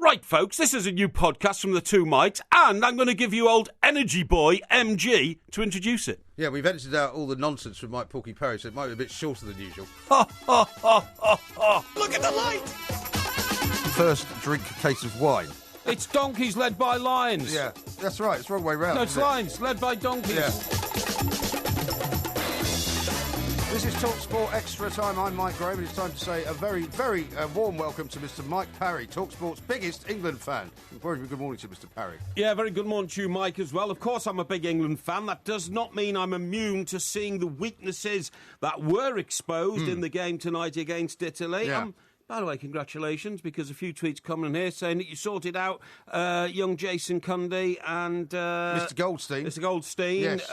Right, folks, this is a new podcast from the two mics, and I'm going to give you old energy boy, MG, to introduce it. Yeah, we've edited out all the nonsense from Mike Parry, so it might be a bit shorter than usual. Ha, ha, ha, ha, ha. Look at the light! First, drink a case of wine. It's donkeys led by lions. Yeah, that's right. It's the wrong way round. No, it's lions led by donkeys. Yeah. This is TalkSport Extra Time. I'm Mike Graham, and it's time to say a very, very warm welcome to Mr Mike Parry, TalkSport's biggest England fan. Very good morning to Mr Parry. Yeah, very good morning to you, Mike, as well. Of course, I'm a big England fan. That does not mean I'm immune to seeing the weaknesses that were exposed in the game tonight against Italy. Yeah. By the way, congratulations, because a few tweets coming in here saying that you sorted out young Jason Cundy and Mr Goldstein. Mr Goldstein, Yes.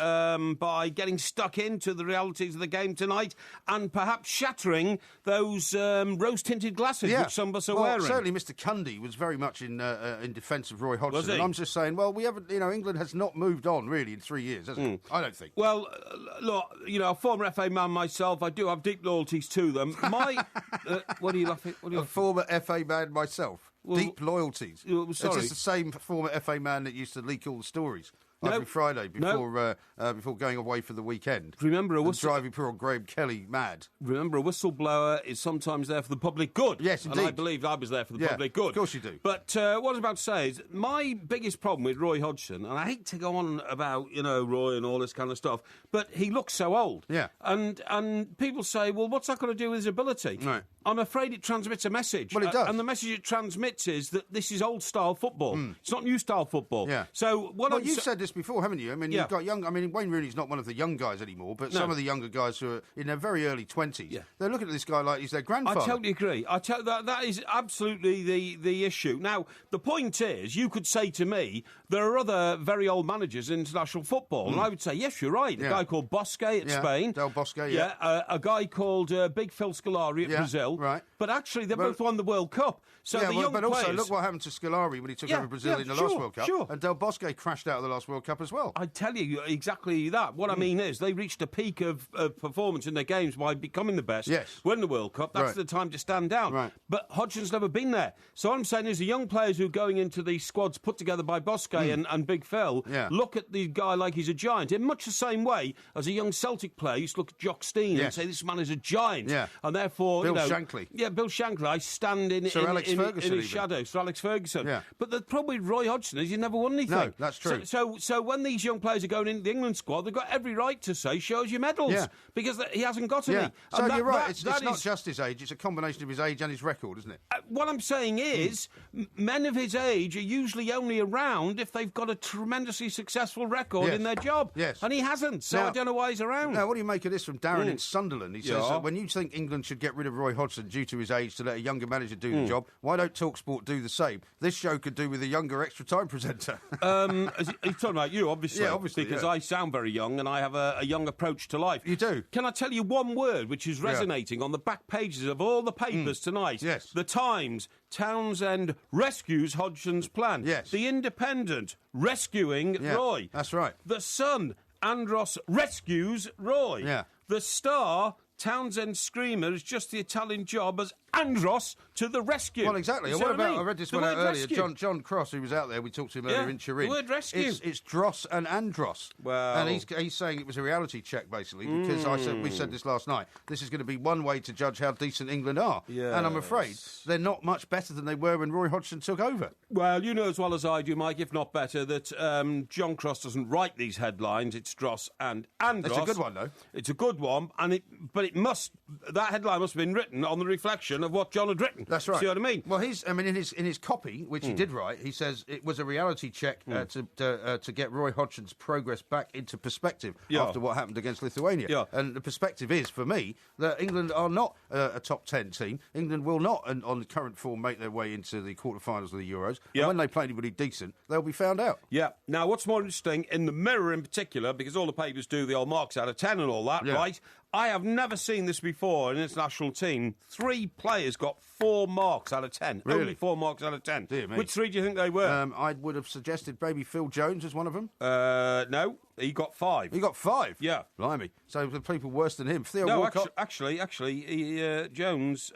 by getting stuck into the realities of the game tonight and perhaps shattering those rose-tinted glasses which some of us are wearing. Certainly Mr Cundy was very much in defence of Roy Hodgson. Was he? And I'm just saying, well, we haven't, England has not moved on really in 3 years, has it? I don't think. Well, look, a former FA man myself, I do have deep loyalties to them. What are you laughing? A former FA man myself. Deep loyalties. Sorry. It's just the same former FA man that used to leak all the stories every Friday before going away for the weekend. Remember a driving poor old Graham Kelly mad. Remember, a whistleblower is sometimes there for the public good. Yes, indeed. And I believe I was there for the public good. Of course you do. But what I was about to say is my biggest problem with Roy Hodgson, and I hate to go on about, Roy and all this kind of stuff, but he looks so old. Yeah. And people say, well, what's that got to do with his ability? Right. I'm afraid it transmits a message. Well, it does. And the message it transmits is that this is old-style football. It's not new-style football. Yeah. So you've said this before, haven't you? I mean, you've got young... I mean, Wayne Rooney's not one of the young guys anymore, but some of the younger guys who are in their very early 20s, they're looking at this guy like he's their grandfather. I totally agree. That is absolutely the issue. Now, the point is, you could say to me, there are other very old managers in international football, and I would say, yes, you're right. A guy called Bosque at Spain. Del Bosque, a guy called Big Phil Scolari at Brazil. Right. But actually, they both won the World Cup. So the young but players... also, look what happened to Scolari when he took over Brazil in the last World Cup. Sure. And Del Bosque crashed out of the last World Cup as well. I tell you exactly that. What I mean is they reached a peak of performance in their games by becoming the best. Yes. Win the World Cup. That's the time to stand down. Right. But Hodgson's never been there. So what I'm saying is the young players who are going into these squads put together by Bosque and Big Phil look at the guy like he's a giant in much the same way as a young Celtic player used to look at Jock Stein and say this man is a giant. Yeah. And therefore, Bill Shankly. Yeah, Bill Shankly. I stand in his shadow. Sir Alex Ferguson. Yeah. But the problem with Roy Hodgson is he never won anything. No, that's true. So when these young players are going into the England squad, they've got every right to say, show us your medals. Yeah. Because he hasn't got any. Yeah. So you're right. It's that not just his age. It's a combination of his age and his record, isn't it? What I'm saying is, men of his age are usually only around if they've got a tremendously successful record in their job. Yes. And he hasn't, so I don't know why he's around. Now, what do you make of this from Darren in Sunderland? He says, when you think England should get rid of Roy Hodgson due to his age to let a younger manager do the job, why don't TalkSport do the same? This show could do with a younger Extra Time presenter. He's talking about you, obviously. Yeah, obviously, because I sound very young and I have a young approach to life. You do. Can I tell you one word which is resonating on the back pages of all the papers tonight? Yes. The Times, Townsend rescues Hodgson's plan. Yes. The Independent, rescuing Roy. That's right. The Sun, Andros rescues Roy. Yeah. The Star, Townsend Screamer is just the Italian job as Andros to the rescue. Well, exactly. What about, I read this one out earlier, John Cross, who was out there, we talked to him earlier in Turin. The word rescue. It's Dross and Andros. Well. And he's saying it was a reality check, basically, because we said this last night. This is going to be one way to judge how decent England are. Yes. And I'm afraid they're not much better than they were when Roy Hodgson took over. Well, you know as well as I do, Mike, if not better, that John Cross doesn't write these headlines. It's Dross and Andros. It's a good one, though. It's a good one, that headline must have been written on the reflection of what John had written. That's right. See what I mean? Well, in his copy, which he did write, he says it was a reality check to get Roy Hodgson's progress back into perspective after what happened against Lithuania. Yeah. And the perspective is, for me, that England are not a top 10 team. England will not, on the current form, make their way into the quarterfinals of the Euros. Yeah. And when they play anybody decent, they'll be found out. Yeah. Now, what's more interesting, in the Mirror in particular, because all the papers do the old marks out of 10 and all that, right? I have never seen this before in an international team. 3 players got 4 marks out of 10. Really? Only 4 marks out of 10. Dear me. Which 3 do you think they were? I would have suggested maybe Phil Jones as one of them. No. He got 5. He got 5? Yeah. Blimey. So the people worse than him. Theo no, Walcott... actually, Jones...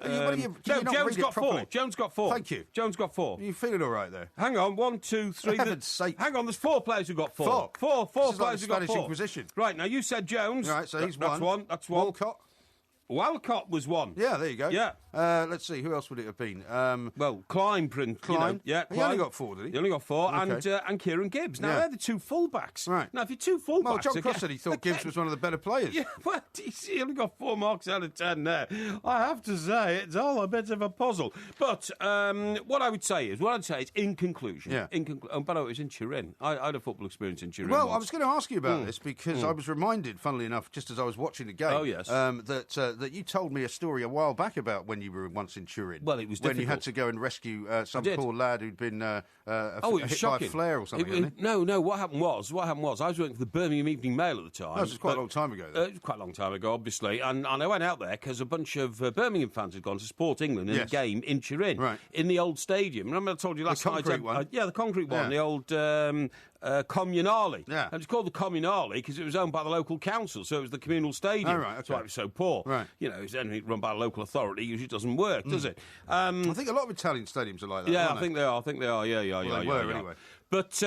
Jones got 4. Jones got 4. Thank you. Jones got 4. Are you feeling all right there? Hang on, 1, 2, 3... For heaven's sake. Hang on, there's 4 players who got 4. 4 players who got 4. Spanish Inquisition. Right, now you said Jones. Right, so he's 1. That's 1. Walcott was 1. Yeah, there you go. Yeah. Let's see, who else would it have been? Klein. Klein. Yeah, He only got 4, did he? He only got 4, okay. and Kieran Gibbs. Now, they're the 2 fullbacks. Right. Now, if you're 2 fullbacks... Well, John Cross said he thought Gibbs was one of the better players. Yeah, well, he only got 4 marks out of 10 there. I have to say, it's all a bit of a puzzle. But what I'd say is, in conclusion... Yeah. Oh, by the way, it was in Turin. I had a football experience in Turin Well, once. I was going to ask you about this because I was reminded, funnily enough, just as I was watching the game, that you told me a story a while back about when you were once in Turin. Well, it was when difficult. you had to go and rescue some poor lad who'd been it was hit shocking. by a flare or something. No. What happened was I was working for the Birmingham Evening Mail at the time. This was quite a long time ago. It was quite a long time ago, obviously, and I went out there because a bunch of Birmingham fans had gone to support England in a game in Turin, in the old stadium. Remember I told you last night? The concrete one. The concrete one, the old Comunale. Yeah. And it's called the Comunale because it was owned by the local council, so it was the communal stadium. Oh, right, okay. That's why it was so poor. Right. You know, it's anything run by a local authority usually doesn't work, does it? I think a lot of Italian stadiums are like that. Yeah, aren't I think they are. Yeah. Well, they were anyway. But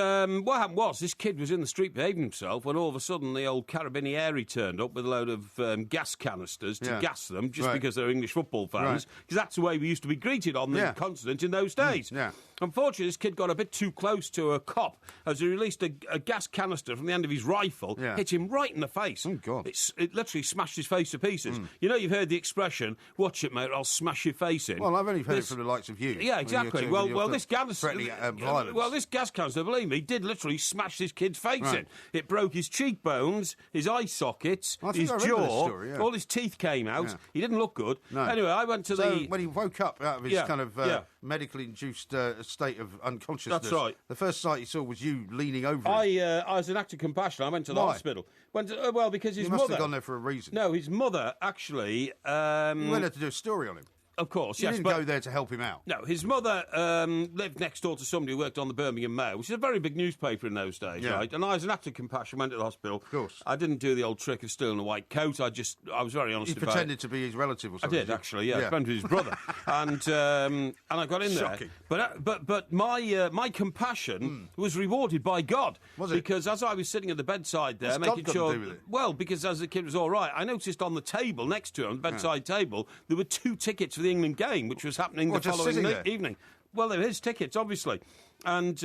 what happened was this kid was in the street behaving himself when all of a sudden the old Carabinieri turned up with a load of gas canisters to gas them just because they're English football fans, because that's the way we used to be greeted on the continent in those days. Unfortunately, this kid got a bit too close to a cop as he released a gas canister from the end of his rifle, hit him right in the face. Oh, God. It literally smashed his face to pieces. You know, you've heard the expression, watch it, mate, or I'll smash your face in. Well, I've only heard it from the likes of you. Yeah, exactly. Well, this canister... violence. Well, this gas canister, believe me, did literally smash this kid's face in. It broke his cheekbones, his eye sockets, his jaw, all his teeth came out. He didn't look good. No. Anyway, I went to when he woke up out of his kind of medically induced state of unconsciousness, that's right. The first sight he saw was you leaning over him. I was an act of compassion. I went to the hospital. Because his mother... must have gone there for a reason. No, his mother actually... You went there to do a story on him. Of course, you didn't go there to help him out. No, his mother lived next door to somebody who worked on the Birmingham Mail, which is a very big newspaper in those days, right? And I, as an act of compassion, went to the hospital. Of course. I didn't do the old trick of stealing a white coat. I was very honest about it. You pretended to be his relative or something? I did, actually, I friend with his brother. And I got in there. Shocking. But my compassion was rewarded by God. Was it? Because as I was sitting at the bedside there, What's making God sure... got to do with it? Well, because as the kid was all right, I noticed on the table next to him, on the bedside table, there were 2 tickets for the England game, which was happening the following evening. Well, they were his tickets, obviously. And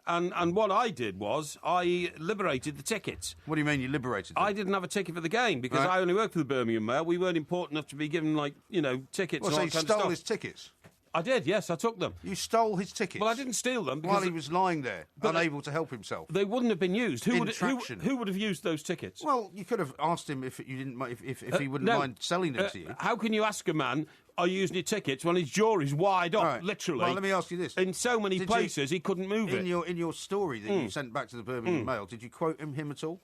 what I did was I liberated the tickets. What do you mean you liberated them? I didn't have a ticket for the game because I only worked for the Birmingham Mail. We weren't important enough to be given, tickets. Well, so you stole his tickets? I did, yes, I took them. You stole his tickets? Well, I didn't steal them. While he was lying there, unable to help himself. They wouldn't have been used. Who would have used those tickets? Well, you could have asked him if he wouldn't mind selling them to you. How can you ask a man, are you using your tickets, when his jaw is wide up, literally? Well, let me ask you this. In so many places, he couldn't move it. In your story that you sent back to the Birmingham Mail, did you quote him at all?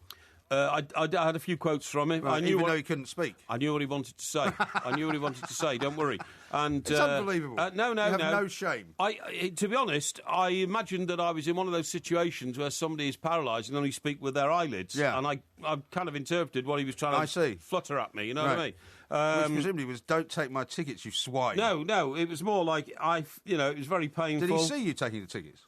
I had a few quotes from him. Right, even though he couldn't speak? I knew what he wanted to say. Don't worry. And, it's unbelievable. No. You have no shame. To be honest, I imagined that I was in one of those situations where somebody is paralysed and only speak with their eyelids. Yeah. And I kind of interpreted what he was trying to flutter at me, you know what I mean? Which presumably was, don't take my tickets, you swine. No, it was more like, it was very painful. Did he see you taking the tickets?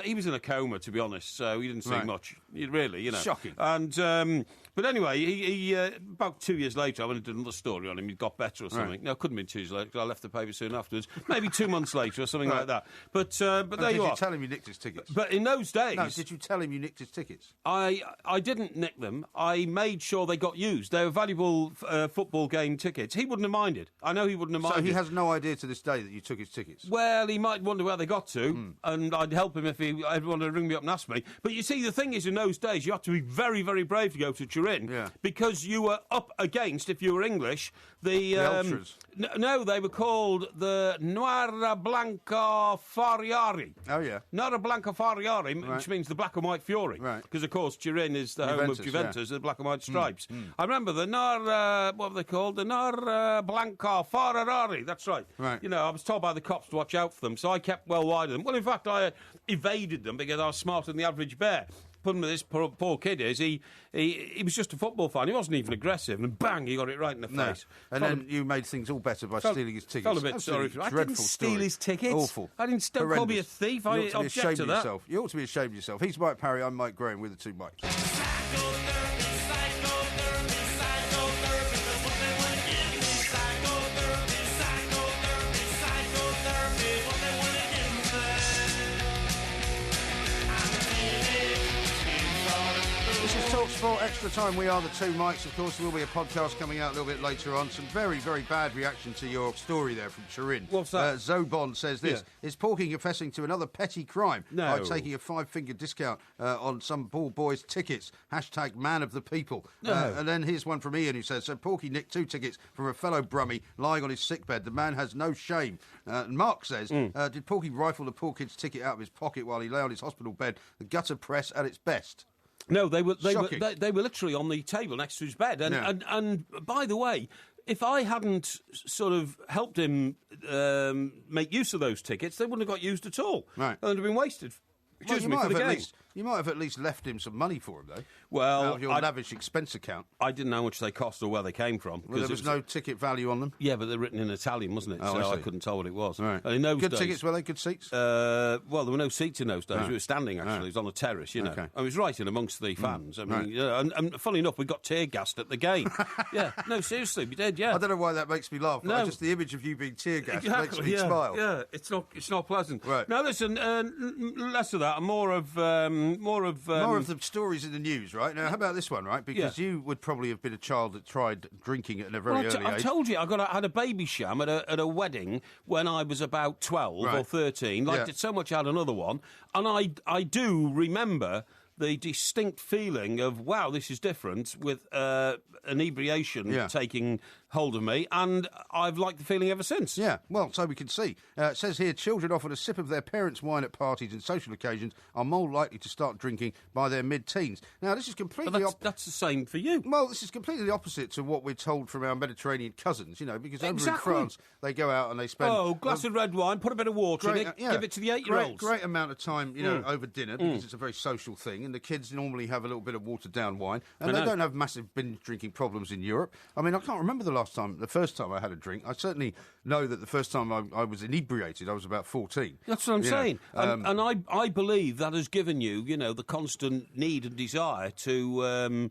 He was in a coma, to be honest, so he didn't see much. Really, Shocking. And but anyway, he about 2 years later, I went and did another story on him. He got better or something. Right. No, it couldn't have been 2 years later because I left the paper soon afterwards. Maybe 2 months later or something like that. But there you are. Did you tell him you nicked his tickets? But in those days... No, did you tell him you nicked his tickets? I didn't nick them. I made sure they got used. They were valuable football game tickets. He wouldn't have minded. I know he wouldn't have minded. So he has no idea to this day that you took his tickets? Well, he might wonder where they got to, and I'd help him if he ever wanted to ring me up and ask me. But you see, the thing is, in those days, you had to be very, very brave to go to Turin. Yeah. Because you were up against, if you were English, the ultras. No, they were called the Noira Blanca Fariari. Oh, yeah. Noira Blanca Fariari, which means the black and white fury. Right. Because, of course, Turin is the home of Juventus, the black and white stripes. I remember the Noira, what were they called? The Noira Blanca Fariari. That's right. Right. I was told by the cops to watch out for them, so I kept well wide of them. Well, in fact, I evaded them because I was smarter than the average bear. problem with this poor kid is he was just a football fan. He wasn't even aggressive, and bang, he got it right in the face. And then you made things all better by stealing his tickets. Felt a bit sorry for him. I didn't steal his tickets. Awful. I didn't call me a thief. I object to that. You ought to be ashamed of yourself. He's Mike Parry, I'm Mike Graham, with the two mics. For extra time, we are the two mics. Of course, there will be a podcast coming out a little bit later on. Some very, very bad reaction to your story there from Turin. What's that? Zobon says this. Yeah. Is Porky confessing to another petty crime by taking a 5-finger discount on some ball boys' tickets? Hashtag man of the people. No. And then here's one from Ian who says, so Porky nicked 2 tickets from a fellow brummie lying on his sickbed. The man has no shame. And Mark says, did Porky rifle the poor kid's ticket out of his pocket while he lay on his hospital bed? The gutter press at its best. No, they were literally on the table next to his bed. And by the way, if I hadn't sort of helped him make use of those tickets, they wouldn't have got used at all. Right. They'd have been wasted. Excuse me for the game. You might have at least left him some money for him, though. Well, out of your lavish expense account. I didn't know how much they cost or where they came from. Well, there was no ticket value on them? Yeah, but they're written in Italian, wasn't it? Oh, so I couldn't tell what it was. Right. And in those good days, tickets, were they? Good seats? Well, there were no seats in those days. We were standing, actually. It was on a terrace, you know. Okay. I was right in amongst the fans. I mean, and funnily enough, we got tear-gassed at the game. Yeah, no, seriously, we did, yeah. I don't know why that makes me laugh, but just the image of you being tear-gassed makes me smile. Yeah, it's not pleasant. Right. Now, listen, less of that and more of the stories in the news, right? Now, how about this one, right? Because you would probably have been a child that tried drinking at a very early age. I told you, I had a baby sham at a wedding when I was about 12 or 13. Liked it so much I had another one. And I do remember the distinct feeling of, wow, this is different, with inebriation taking hold of me, and I've liked the feeling ever since. Yeah, well, so we can see. It says here, children offered a sip of their parents' wine at parties and social occasions are more likely to start drinking by their mid-teens. Now, this is completely... that's the same for you. Well, this is completely the opposite to what we're told from our Mediterranean cousins, you know, because over in France, they go out and they spend... Oh, glass of red wine, put a bit of water in it, give it to the 8-year-olds. Great amount of time, you know, over dinner, because it's a very social thing, and the kids normally have a little bit of watered-down wine, and they don't have massive binge-drinking problems in Europe. I mean, I can't remember the first time I had a drink. I certainly know that the first time I was inebriated, I was about 14. That's what I'm saying. And I believe that has given you, you know, the constant need and desire to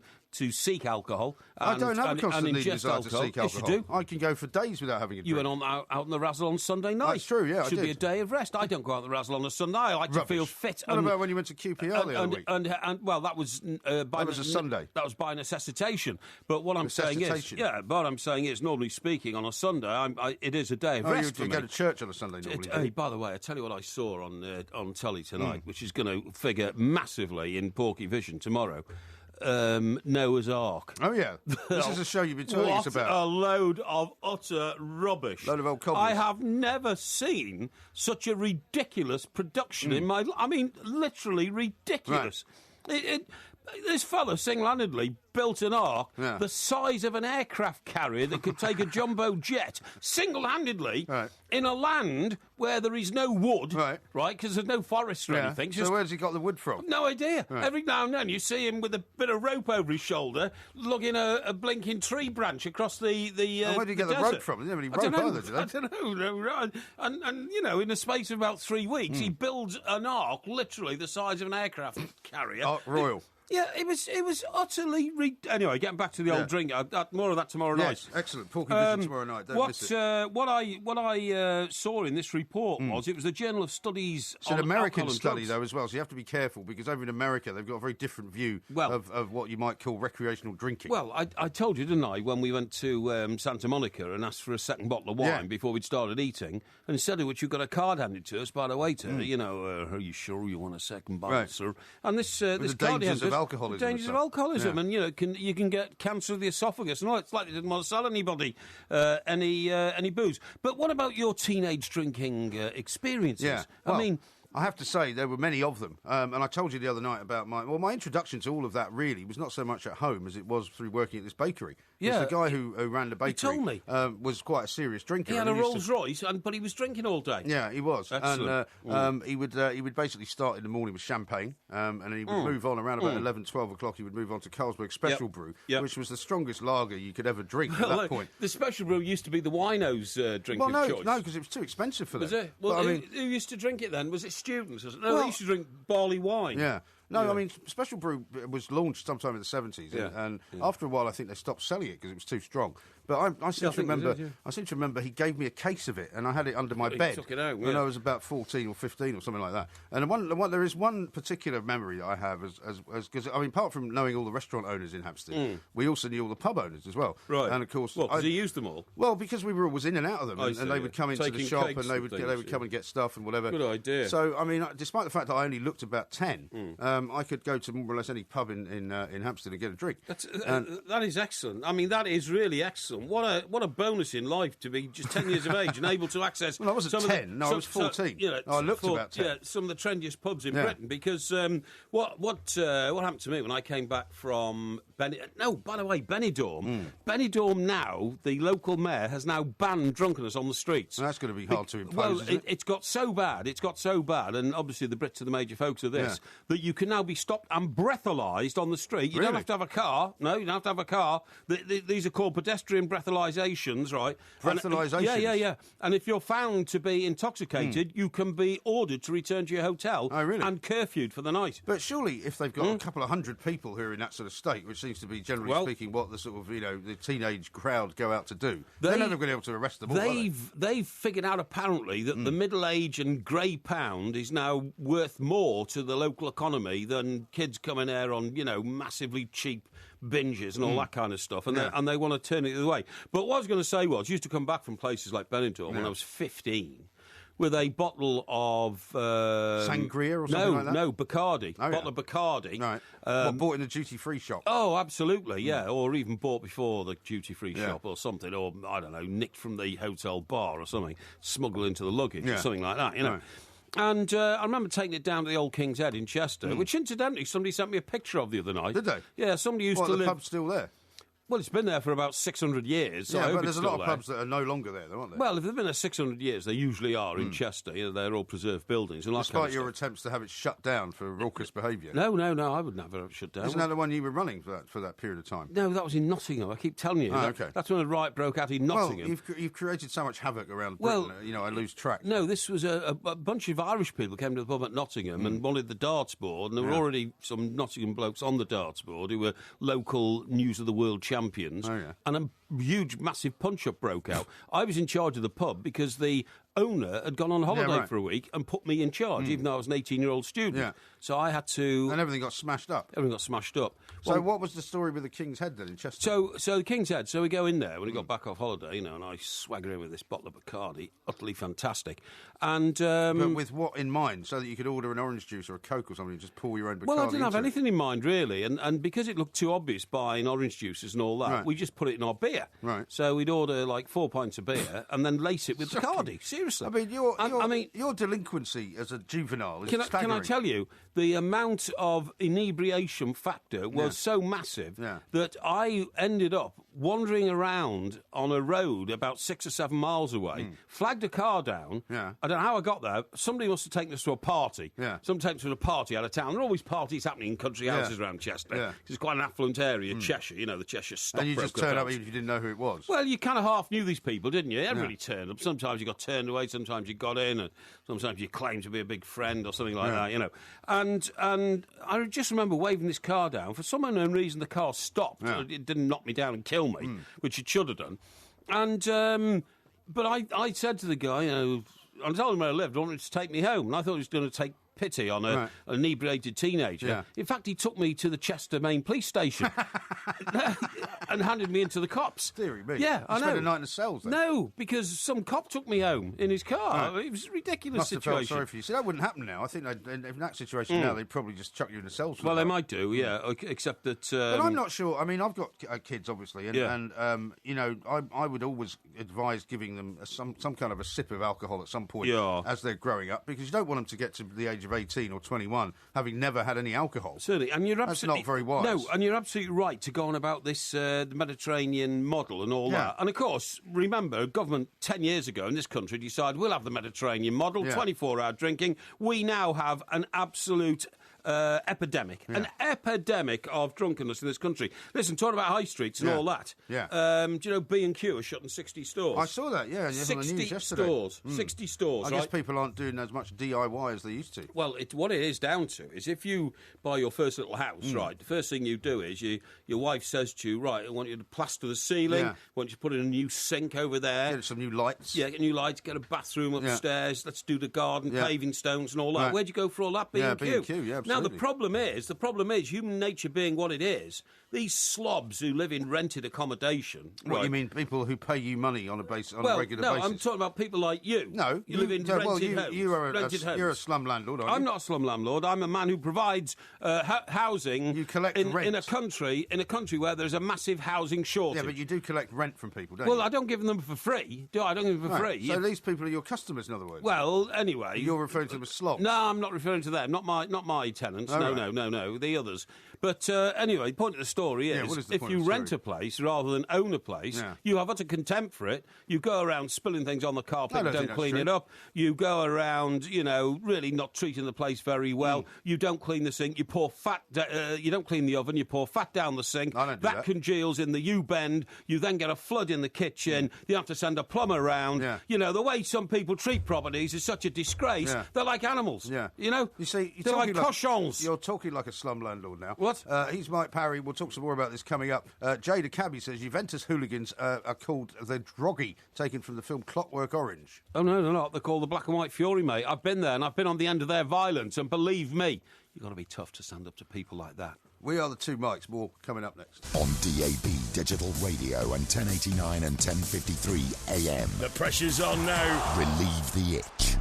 seek alcohol. I don't have a constant need and desire to seek alcohol. Yes, you do. I can go for days without having a drink. You went out on the razzle on Sunday night. That's true, yeah, Should be a day of rest. I don't go out on the razzle on a Sunday. I like to feel fit. What about when you went to QPR the other week? Well, that was that was a Sunday. That was by necessitation. But what I'm saying is, normally speaking, on a Sunday, it is a day of rest for me. You go to church on a Sunday normally. Hey, by the way, I tell you what I saw on telly tonight, which is going to figure massively in Porky Vision tomorrow. Noah's Ark. Oh, yeah. This is a show you've been telling us about. What a load of utter rubbish. Load of old cobblers. I have never seen such a ridiculous production in my life. I mean, literally ridiculous. Right. This fella single-handedly built an ark the size of an aircraft carrier that could take a jumbo jet, single-handedly, in a land where there is no wood, right? Because there's no forest or anything. So where's he got the wood from? No idea. Right. Every now and then you see him with a bit of rope over his shoulder, lugging a blinking tree branch across the where did he get the rope from? He didn't have any rope either, did he? I don't know. And you know, in the space of about 3 weeks, he builds an ark literally the size of an aircraft carrier. Ark Royal. Yeah, it was utterly... Anyway, getting back to the old drink, more of that tomorrow night. Yes, excellent. Porky Vision tomorrow night. Don't miss it. What I saw in this report was it was the Journal of Studies on an American study, though, as well, so you have to be careful, because over in America they've got a very different view of what you might call recreational drinking. Well, I told you, didn't I, when we went to Santa Monica and asked for a second bottle of wine before we'd started eating, and instead of which you got a card handed to us by the waiter, you know, are you sure you want a second bottle, sir? And this the dangers of alcoholism. And you know, you can get cancer of the esophagus. No, it's like they didn't want to sell anybody any booze. But what about your teenage drinking experiences? Yeah. I mean, I have to say, there were many of them. And I told you the other night about my introduction to all of that really was not so much at home as it was through working at this bakery. Yeah. The guy who ran the bakery he told me. Was quite a serious drinker. He had a Rolls Royce, but he was drinking all day. Yeah, he was. Excellent. And he would basically start in the morning with champagne, and then he would move on around about 11, 12 o'clock. He would move on to Carlsberg Special Brew, which was the strongest lager you could ever drink at that point. The Special Brew used to be the winos' drink of choice. No, because it was too expensive for them. Was it? Well, who used to drink it then? Was it students? No, they used to drink barley wine. Yeah. No, I mean, Special Brew was launched sometime in the 70s, and after a while I think they stopped selling it because it was too strong. But I seem to remember he gave me a case of it, and I had it under my bed took it out, when I was about 14 or 15 or something like that. And there is one particular memory that I have, because I mean, apart from knowing all the restaurant owners in Hampstead, we also knew all the pub owners as well. Right. And of course, because he used them all. Well, because we were always in and out of them, and they would come into the shop and they would come and get stuff and whatever. Good idea. So I mean, despite the fact that I only looked about 10, I could go to more or less any pub in Hampstead and get a drink. That is excellent. I mean, that is really excellent. What a bonus in life to be just 10 years of age and able to access. Well, I wasn't 10. I was 14. I looked about 10. Yeah, some of the trendiest pubs in Britain. Because what happened to me when I came back from Benidorm. Benidorm now, the local mayor has now banned drunkenness on the streets. Well, that's going to be hard to impose. Well, isn't it? It's got so bad, and obviously the Brits are the major focus of this, that you can now be stopped and breathalyzed on the street. You don't have to have a car. No, you don't have to have a car. These are called pedestrian breathalysations, right? Breathalysations? Yeah. And if you're found to be intoxicated, you can be ordered to return to your hotel and curfewed for the night. But surely if they've got a couple of hundred people who are in that sort of state, which seems to be, generally speaking, what the sort of, the teenage crowd go out to do, they're never going to be able to arrest them all, They've figured out, apparently, that the middle age and grey pound is now worth more to the local economy than kids coming there on, massively cheap binges and all that kind of stuff, and they want to turn it the other way. But what I was going to say was, I used to come back from places like Benidorm when I was 15 with a bottle of... Sangria or something like that? No, Bacardi. Bottle of Bacardi. Right. Bought in the duty-free shop? Oh, absolutely, yeah. Or even bought before the duty-free shop or something, or, I don't know, nicked from the hotel bar or something, smuggled into the luggage or something like that, Right. And I remember taking it down to the Old King's Head in Chester, which, incidentally, somebody sent me a picture of the other night. Did they? Yeah, somebody used to live... the pub's still there? Well, it's been there for about 600 years. So but there's a lot of pubs that are no longer there, aren't there? Well, if they've been there 600 years, they usually are in Chester. They're all preserved buildings. And despite your attempts to have it shut down for raucous behaviour. No, I would never have it shut down. Isn't that the one you were running for that period of time? No, that was in Nottingham. I keep telling you. That's when the riot broke out in Nottingham. Well, you've created so much havoc around Britain, I lose track. No, this was a bunch of Irish people came to the pub at Nottingham and wanted the darts board, and there were already some Nottingham blokes on the darts board who were local News of the World champions. And a huge, massive punch-up broke out. I was in charge of the pub because the owner had gone on holiday for a week and put me in charge, even though I was an 18-year-old student. Yeah. So I had to... And everything got smashed up. So what was the story with the King's Head then in Chester? So the King's Head, so we go in there when he got back off holiday, and I swagger in with this bottle of Bacardi, utterly fantastic. And but with what in mind? So that you could order an orange juice or a Coke or something and just pour your own Bacardi. Well, I didn't have anything in mind, really. And because it looked too obvious buying orange juices and all that, we just put it in our beer. Right. So we'd order like 4 pints of beer and then lace it with Bacardi. Seriously. I mean, your delinquency as a juvenile is staggering. Can I tell you, the amount of inebriation factor was so massive that I ended up wandering around on a road about 6 or 7 miles away, flagged a car down. Yeah. I don't know how I got there. Somebody must have taken us to a party. Yeah. Somebody took us to a party out of town. There are always parties happening in country houses around Chester. Yeah. It's quite an affluent area, Cheshire, the Cheshire stockbroker. And you just turned up even if you didn't know who it was. Well, you kind of half knew these people, didn't you? Everybody turned up. Sometimes you got turned away, sometimes you got in, and sometimes you claimed to be a big friend or something like that, And I just remember waving this car down. For some unknown reason, the car stopped. It didn't knock me down and kill me, which it should have done. And but I said to the guy, I told him where I lived. I wanted to take me home, and I thought he was going to take pity on an inebriated teenager. Yeah. In fact, he took me to the Chester Main Police Station and handed me into the cops. Deary me. Yeah, I know. Spent a night in the cells then? No, because some cop took me home in his car. Right. It was a ridiculous Must situation. have felt sorry for you. See, that wouldn't happen now. I think in that situation now, they'd probably just chuck you in the cells for Well, they might do, yeah, except that... But I'm not sure. I mean, I've got kids, obviously, and you know, I would always advise giving them some kind of a sip of alcohol at some point as they're growing up, because you don't want them to get to the age of 18 or 21 having never had any alcohol. Certainly, and you're absolutely... That's not very wise. No, and you're absolutely right to go on about this the Mediterranean model and all that. And, of course, remember, government 10 years ago in this country decided we'll have the Mediterranean model, 24-hour drinking. We now have an absolute... epidemic. An epidemic of drunkenness in this country. Listen, talking about high streets and all that. Yeah. Do you know B&Q are shutting 60 stores? I saw that, yeah. 60 stores. 60 stores, I guess people aren't doing as much DIY as they used to. Well, what it is down to is if you buy your first little house, right, the first thing you do is your wife says to you, right, I want you to plaster the ceiling, I want you to put in a new sink over there. Get some new lights. Yeah, get new lights, get a bathroom upstairs, let's do the garden, paving stones and all that. Where'd you go for all that? B&Q. Yeah, B&Q, yeah, absolutely. Now, the problem is, human nature being what it is, these slobs who live in rented accommodation... What, you mean people who pay you money on a regular basis? No, I'm talking about people like you. No. You live in rented homes. You're a slum landlord, aren't you? I'm not a slum landlord. I'm a man who provides housing you collect rent. in a country where there's a massive housing shortage. Yeah, but you do collect rent from people, don't you? Well, I don't give them for free, do I? I don't give them for free. So these people are your customers, in other words? Well, anyway... You're referring to them as slobs? No, I'm not referring to them. Not my tenants. No, the others. But anyway, the point of the story is, if you rent a place rather than own a place, you have utter contempt for it. You go around spilling things on the carpet and don't clean it up. You go around, really not treating the place very well. You don't clean the sink. You pour fat... you don't clean the oven. You pour fat down the sink. I don't do that. Congeals in the U-bend. You then get a flood in the kitchen. You have to send a plumber round. The way some people treat properties is such a disgrace. They're like animals. You see, they're like cochons. You're talking like a slum landlord now. What? He's Mike Parry. We'll talk some more about this coming up. Jada Cabby says Juventus hooligans are called the Droggy, taken from the film Clockwork Orange. Oh, no, they're not. They're called the Black and White Fury, mate. I've been there, and I've been on the end of their violence, and believe me, you've got to be tough to stand up to people like that. We are the two Mikes. More coming up next. On DAB Digital Radio and 1089 and 1053 AM. The pressure's on now. Relieve the itch.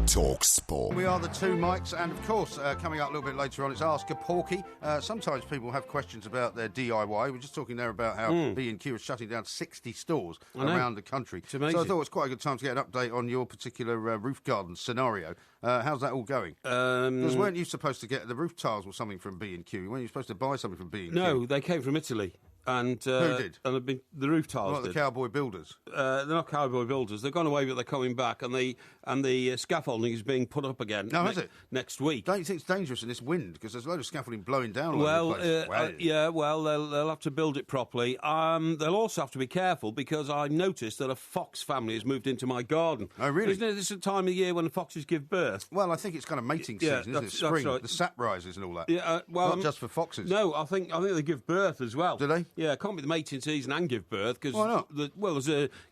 Talk sport. We are the two Mikes, and of course, coming up a little bit later on, it's Ask Porky. Sometimes people have questions about their DIY. We're just talking there about how B&Q is shutting down 60 stores around the country. It's amazing. So I thought it was quite a good time to get an update on your particular roof garden scenario. How's that all going? Because weren't you supposed to get the roof tiles or something from B&Q? Weren't you supposed to buy something from B&Q? No, they came from Italy. And who did? And the roof tiles What, the cowboy builders? They're not cowboy builders. They've gone away, but they're coming back, and the scaffolding is being put up again. No, is it? Next week. Don't you think it's dangerous in this wind? Because there's a load of scaffolding blowing down all over the place. They'll have to build it properly. They'll also have to be careful, because I noticed that a fox family has moved into my garden. Oh, really? Isn't it this is the time of year when the foxes give birth? Well, I think it's kind of mating season, isn't it? Spring, right. The sap rises and all that. Yeah, not just for foxes. No, I think they give birth as well. Do they? Yeah, it can't be the mating season and give birth, because why not?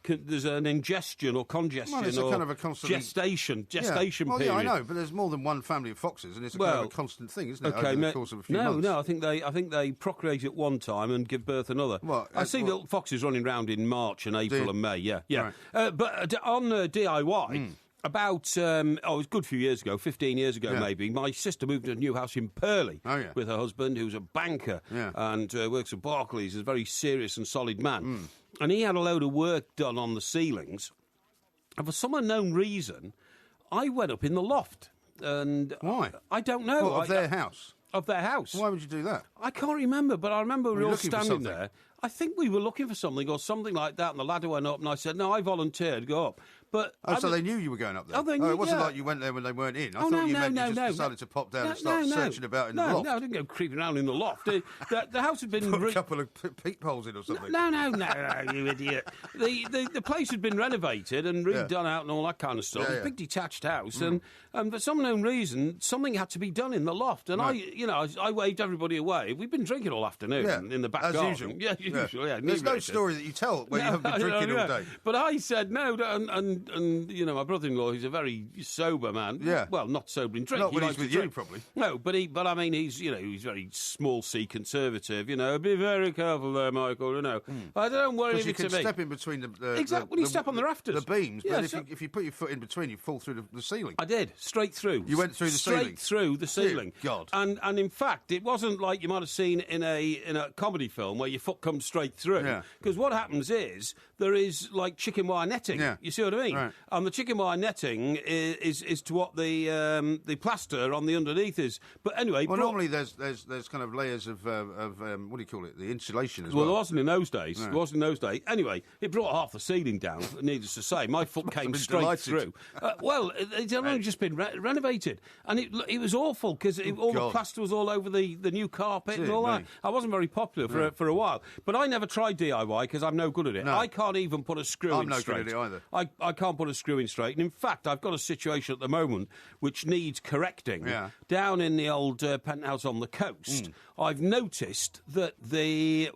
There's an ingestion or congestion it's or a kind of a constant gestation period. Yeah, I know, but there's more than one family of foxes, and it's kind of a constant thing, isn't it? Okay, over the course of a few months. No, I think they procreate at one time and give birth another. I see little foxes running around in March and April and May. Yeah. Right. But on DIY. About, it was a good few years ago, 15 years ago maybe, my sister moved to a new house in Purley with her husband, who's a banker and works at Barclays, is a very serious and solid man. And he had a load of work done on the ceilings. And for some unknown reason, I went up in the loft. And why? I don't know. What, of their house? Of their house. Why would you do that? I can't remember, but I remember we were all standing there. I think we were looking for something or something like that, and the ladder went up, and I said, no, I volunteered, go up. But so they knew you were going up there? Oh, they knew, it wasn't like you went there when they weren't in. I thought you meant you just decided to pop down and start searching about in the loft. No, I didn't go creeping around in the loft. The house had been... Put a couple of peepholes in or something. No, you idiot. The place had been renovated and redone out and all that kind of stuff. It was a big detached house, and for some unknown reason, something had to be done in the loft. And I waved everybody away. We've been drinking all afternoon in the back garden. Usual. Yeah, usual. Yeah, there's no story that you tell where you haven't been drinking all day. But I said no, and and you know, my brother-in-law, he's a very sober man. Yeah. Well, not sober in drink. Not when he's with you, probably. No, but I mean, he's very small C conservative. You know, be very careful there, Michael. You know, I don't worry if it's you can step in between the exactly when you step on the rafters, the beams. Yeah, but if you put your foot in between, you fall through the ceiling. I did straight through. You went through the ceiling. Straight through the ceiling. Dear God. And in fact, it wasn't like you might have seen in a comedy film where your foot comes straight through. Because what happens is there is like chicken wire netting. Yeah. You see what I mean? Right. And the chicken wire netting is to what the plaster on the underneath is. But anyway, normally there's kind of layers of what do you call it? The insulation as well. Well, there wasn't in those days. No. It wasn't in those days. Anyway, it brought half the ceiling down. Needless to say, my foot came straight through. Well, it's only just been renovated, and it was awful because all the plaster was all over the new carpet and all that. I wasn't very popular for a while, but I never tried DIY because I'm no good at it. No. I can't even put a screw in straight. I'm no good at it either. I can't put a screw in straight, and in fact, I've got a situation at the moment which needs correcting. Yeah. Down in the old penthouse on the coast, I've noticed that the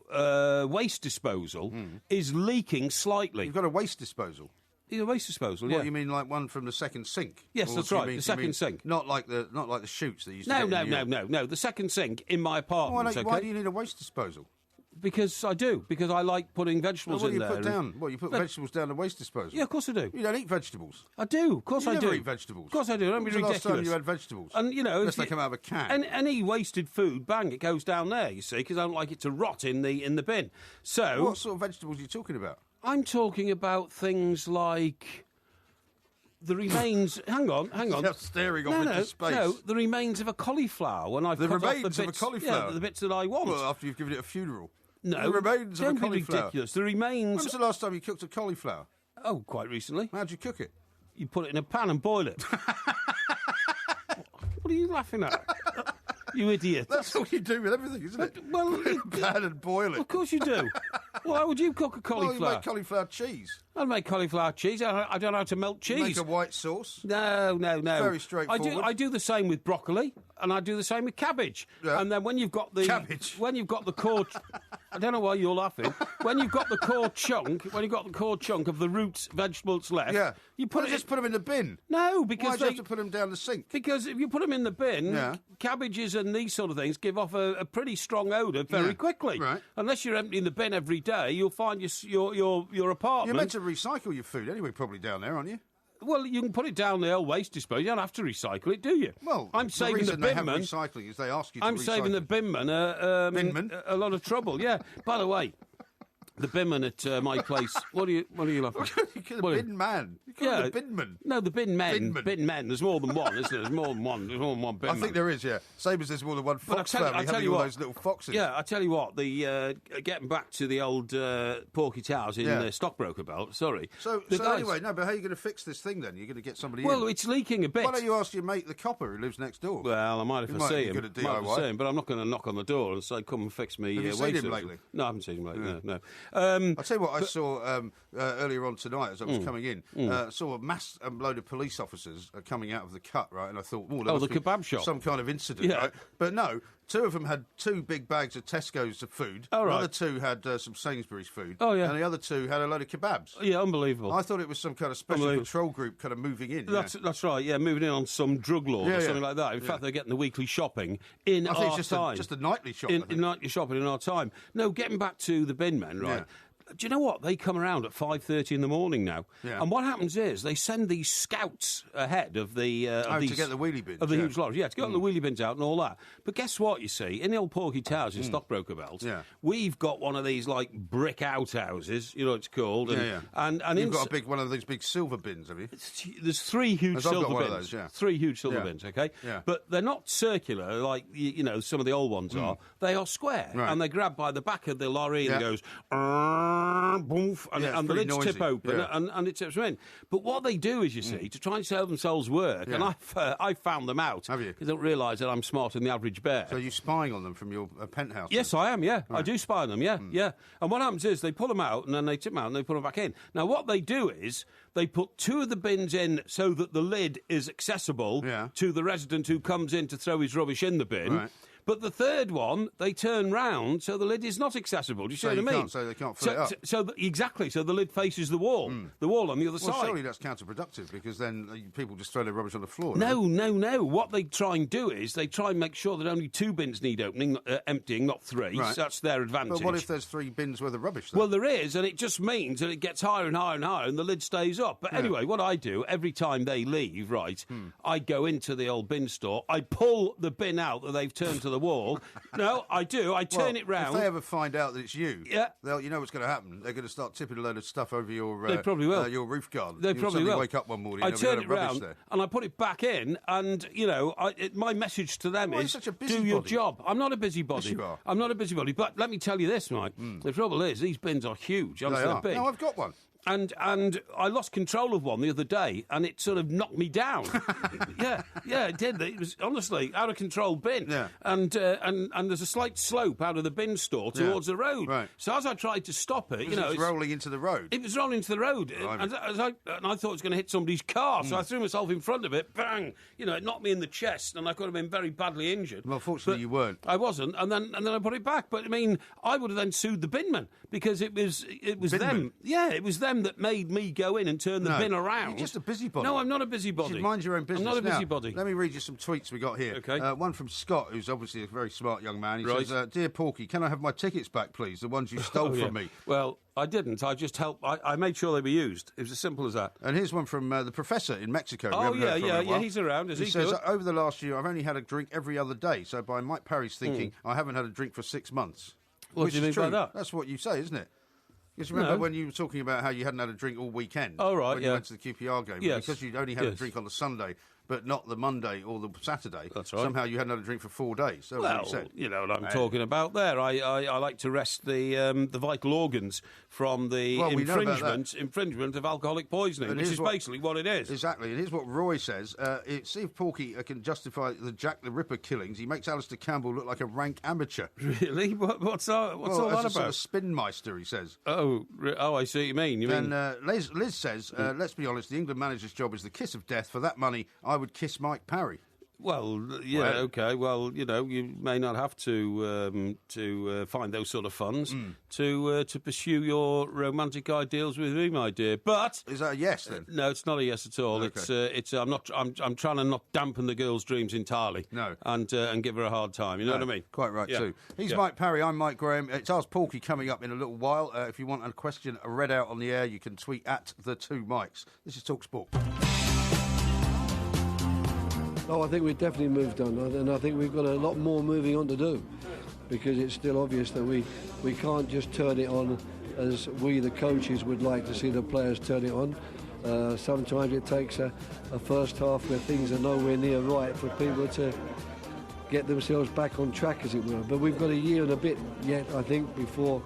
waste disposal is leaking slightly. You've got a waste disposal? A waste disposal, What, you mean like one from the second sink? Yes, or that's right, the second sink. Not like the chutes that you used to get No, the second sink in my apartment. Why do you need a waste disposal? Because I do. Because I like putting vegetables in there. What do you put down? You put vegetables down the waste disposal? Yeah, of course I do. You don't eat vegetables? I do. Of course I do. You never eat vegetables? Of course I do. Don't be ridiculous. When was the last time you had vegetables? And, you know... Unless they come out of a can. Any wasted food, bang, it goes down there, you see, because I don't like it to rot in the bin. So... What sort of vegetables are you talking about? I'm talking about things like... The remains... hang on. Just staring off into space. No, the remains of a cauliflower when I've cut off the bits... The remains of a cauliflower? Yeah, the bits that I want. Well, after you've given it a funeral. No, the remains of a cauliflower. Don't be ridiculous. The remains... When was the last time you cooked a cauliflower? Oh, quite recently. How'd you cook it? You put it in a pan and boil it. What are you laughing at? You idiot. That's all you do with everything, isn't it? Well, put it in a pan and boil it. Of course you do. Why would you cook a cauliflower? Well, you make cauliflower cheese. I'll make cauliflower cheese. I don't know how to melt cheese. You make a white sauce. No. Very straightforward. I do the same with broccoli, and I do the same with cabbage. Yeah. And then when you've got the cabbage, when you've got the core, I don't know why you're laughing. When you've got the core chunk, of the roots vegetables left, you just put them in the bin. No, because why do you have to put them down the sink? Because if you put them in the bin, cabbages and these sort of things give off a pretty strong odour very quickly. Right. Unless you're emptying the bin every day, you'll find your apartment. You're meant to recycle your food anyway, probably down there, aren't you? Well, you can put it down the old waste disposal. You don't have to recycle it, do you? Well, I'm saving the bin man. Recycling is they ask you to I'm recycle. saving the bin man a lot of trouble. Yeah. By the way, the binman at my place. What are you laughing at? The bin man. You call it the binman. No, the bin men. Bin men. There's more than one, isn't there? There's more than one. There's more than one bin I think there is, yeah. Same as there's more than one fox family having all those little foxes. Yeah, I tell you what. The getting back to the old Porky Towers in the Stockbroker Belt. Sorry. So anyway, but how are you going to fix this thing then? You're going to get somebody in? Well, it's leaking a bit. Why don't you ask your mate, the copper, who lives next door? Well, I might if I see him. Good at DIY. But I'm not going to knock on the door and say, come and fix me. Have you seen him lately? No, I haven't seen him lately, no. I'll tell you what I saw earlier on tonight as I was coming in. Saw a mass load of police officers coming out of the cut, right? And I thought, the kebab shop. Some kind of incident, right? But no, two of them had 2 big bags of Tesco's of food. Oh, right. The other 2 had some Sainsbury's food. Oh, yeah. And the other 2 had a load of kebabs. Yeah, unbelievable. I thought it was some kind of special patrol group kind of moving in. That's right, yeah, moving in on some drug lord or something like that. In fact, they're getting the weekly shopping in our time. I think it's just a nightly shop. In nightly shopping in our time. No, getting back to the bin men, right? Yeah. Do you know what? They come around at 5:30 in the morning now. Yeah. And what happens is they send these scouts ahead of the... to get the wheelie bins. Of the huge lorries. Yeah, to get the wheelie bins out and all that. But guess what, you see? In the old Porky Towers in Stockbroker Belt, we've got one of these, like, brick outhouses, you know what it's called. And you've got one of these big silver bins, have you? There's 3 huge silver bins. Of those, 3 huge silver bins, OK? Yeah. But they're not circular like, some of the old ones are. They are square. Right. And they're grabbed by the back of the lorry and it goes... boom, and the lids tip open and it tips them in. But what they do is, you see, to try and sell themselves work, and I've found them out. Have you? They don't realise that I'm smarter than the average bear. So you're spying on them from your penthouse? Yes, then? I am, yeah. Right. I do spy on them, yeah. And what happens is they pull them out and then they tip them out and they put them back in. Now, what they do is they put 2 of the bins in so that the lid is accessible to the resident who comes in to throw his rubbish in the bin. Right. But the third one, they turn round so the lid is not accessible. Do you see what I mean? So they can't fill it up. Exactly. So the lid faces the wall. The wall on the other side. Well, surely that's counterproductive because then people just throw their rubbish on the floor. No. What they try and do is they try and make sure that only 2 bins need emptying, not 3. Right. So that's their advantage. But what if there's 3 bins worth of rubbish then? Well, there is, and it just means that it gets higher and higher and higher, and the lid stays up. But anyway, what I do, every time they leave, right, I go into the old bin store, I pull the bin out that they've turned to the wall. No, I do. I turn it round. If they ever find out that it's you, you know what's going to happen. They're going to start tipping a load of stuff over your they probably will. Your roof garden. They probably will. Wake up one morning. I and turn it round round and I put it back in, and my message to them is such a do your busybody? job. I'm not a busybody. Yes, you are. I'm not a busybody. But let me tell you this, Mike. The trouble is these bins are huge. They Honestly, are. they're big. No, I've got one. And I lost control of one the other day, and it sort of knocked me down. yeah, it did. It was honestly out of control bin. Yeah. And there's a slight slope out of the bin store towards the road. Right. So as I tried to stop it, it's rolling into the road. It was rolling into the road, and I thought it was going to hit somebody's car. So I threw myself in front of it. Bang! It knocked me in the chest, and I could have been very badly injured. Well, fortunately, you weren't. I wasn't, and then I put it back. But I mean, I would have then sued the binman because it was them. Yeah, it was them that made me go in and turn the bin around. You're just a busybody. No, I'm not a busybody. You should mind your own business. I'm not a Now, busybody. let me read you some tweets we got here. Okay. One from Scott, who's obviously a very smart young man. He Right. says, Dear Porky, can I have my tickets back, please? The ones you stole from me. Well, I didn't. I just helped. I made sure they were used. It was as simple as that. And here's one from the professor in Mexico. Oh, yeah. He's around. Is he says, good? over the last year, I've only had a drink every other day. So by Mike Parry's thinking, I haven't had a drink for 6 months. What do you mean by that? That's what you say, isn't it? Because remember when you were talking about how you hadn't had a drink all weekend? Oh, right, when you went to the QPR game. Yes. Because you'd only had a drink on the Sunday, but not the Monday or the Saturday. That's right. Somehow you hadn't had a drink for 4 days. So what you said. You know what I'm talking about there. I like to rest the vital organs from the infringement of alcoholic poisoning, which is basically what it is. Exactly. And here's what Roy says. See if Porky can justify the Jack the Ripper killings. He makes Alistair Campbell look like a rank amateur. Really? What's all that about? Sort of spinmeister, he says. Oh, I see what you mean. Liz says, let's be honest, the England manager's job is the kiss of death. For that money, I would kiss Mike Parry. Well, okay. Well, you may not have to find those sort of funds to pursue your romantic ideals with me, my dear. But is that a yes then? No, it's not a yes at all. Okay. I'm trying to not dampen the girl's dreams entirely. No, and give her a hard time. You know what I mean? Quite right too. He's Mike Parry. I'm Mike Graham. It's Ask Porky coming up in a little while. If you want a question read out on the air, you can tweet at the 2 Mikes. This is Talk Sport. Oh, I think we've definitely moved on, and I think we've got a lot more moving on to do, because it's still obvious that we can't just turn it on as we, the coaches, would like to see the players turn it on. Sometimes it takes a first half where things are nowhere near right for people to get themselves back on track, as it were. But we've got a year and a bit yet, I think, before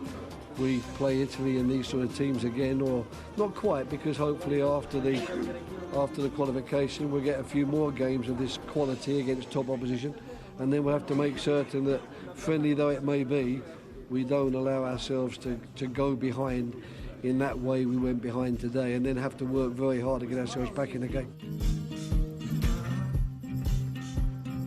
we play Italy and these sort of teams again, or not quite, because hopefully after the qualification we'll get a few more games of this quality against top opposition, and then we'll have to make certain that, friendly though it may be, we don't allow ourselves to go behind in that way we went behind today, and then have to work very hard to get ourselves back in the game.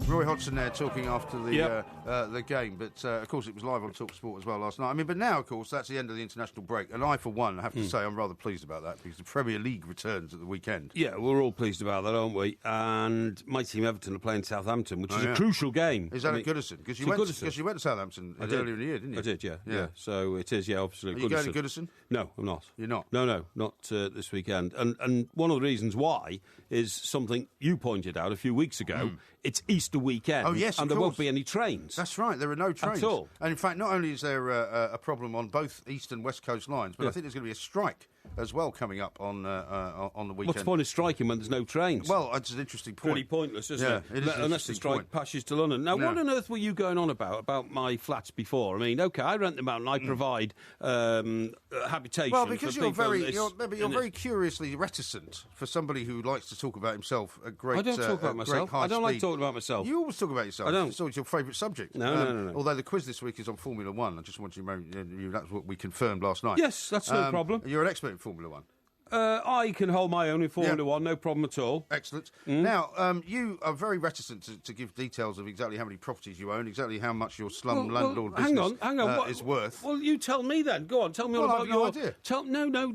Roy Hodgson there talking after the game, but of course it was live on Talk Sport as well last night. But now, of course, that's the end of the international break, and I, for one, have to say I'm rather pleased about that, because the Premier League returns at the weekend. Yeah, we're all pleased about that, aren't we? And my team Everton are playing Southampton, which is a crucial game. Is that at Goodison? Because you went to Southampton earlier in the year, didn't you? I did, yeah. So it is, obviously. Are you going to Goodison? No, I'm not. You're not? No, not this weekend. And one of the reasons why is something you pointed out a few weeks ago. It's Easter weekend. Oh, yes, and there won't be any trains. That's right, there are no trains. At all. And in fact, not only is there a problem on both East and West Coast lines, but I think there's going to be a strike as well coming up on the weekend. What's the point of striking when there's no trains? Well, that's an interesting point. Pretty pointless, isn't it? Unless the strike passes to London. Now, what on earth were you going on about my flats before? I mean, OK, I rent them out and I provide habitation. Well, because you're very curiously reticent for somebody who likes to talk about himself at great I don't talk about myself. I don't like talking about myself. You always talk about yourself. I don't. It's always your favourite subject. No. Although the quiz this week is on Formula 1. I just want you to know that's what we confirmed last night. Yes, that's no problem. You're an expert in Formula 1. I can hold my own in 4-1, no problem at all. Excellent. Now, you are very reticent to give details of exactly how many properties you own, exactly how much your slum landlord business hang on. is worth. Well, you tell me then. Go on, tell me all about your... idea.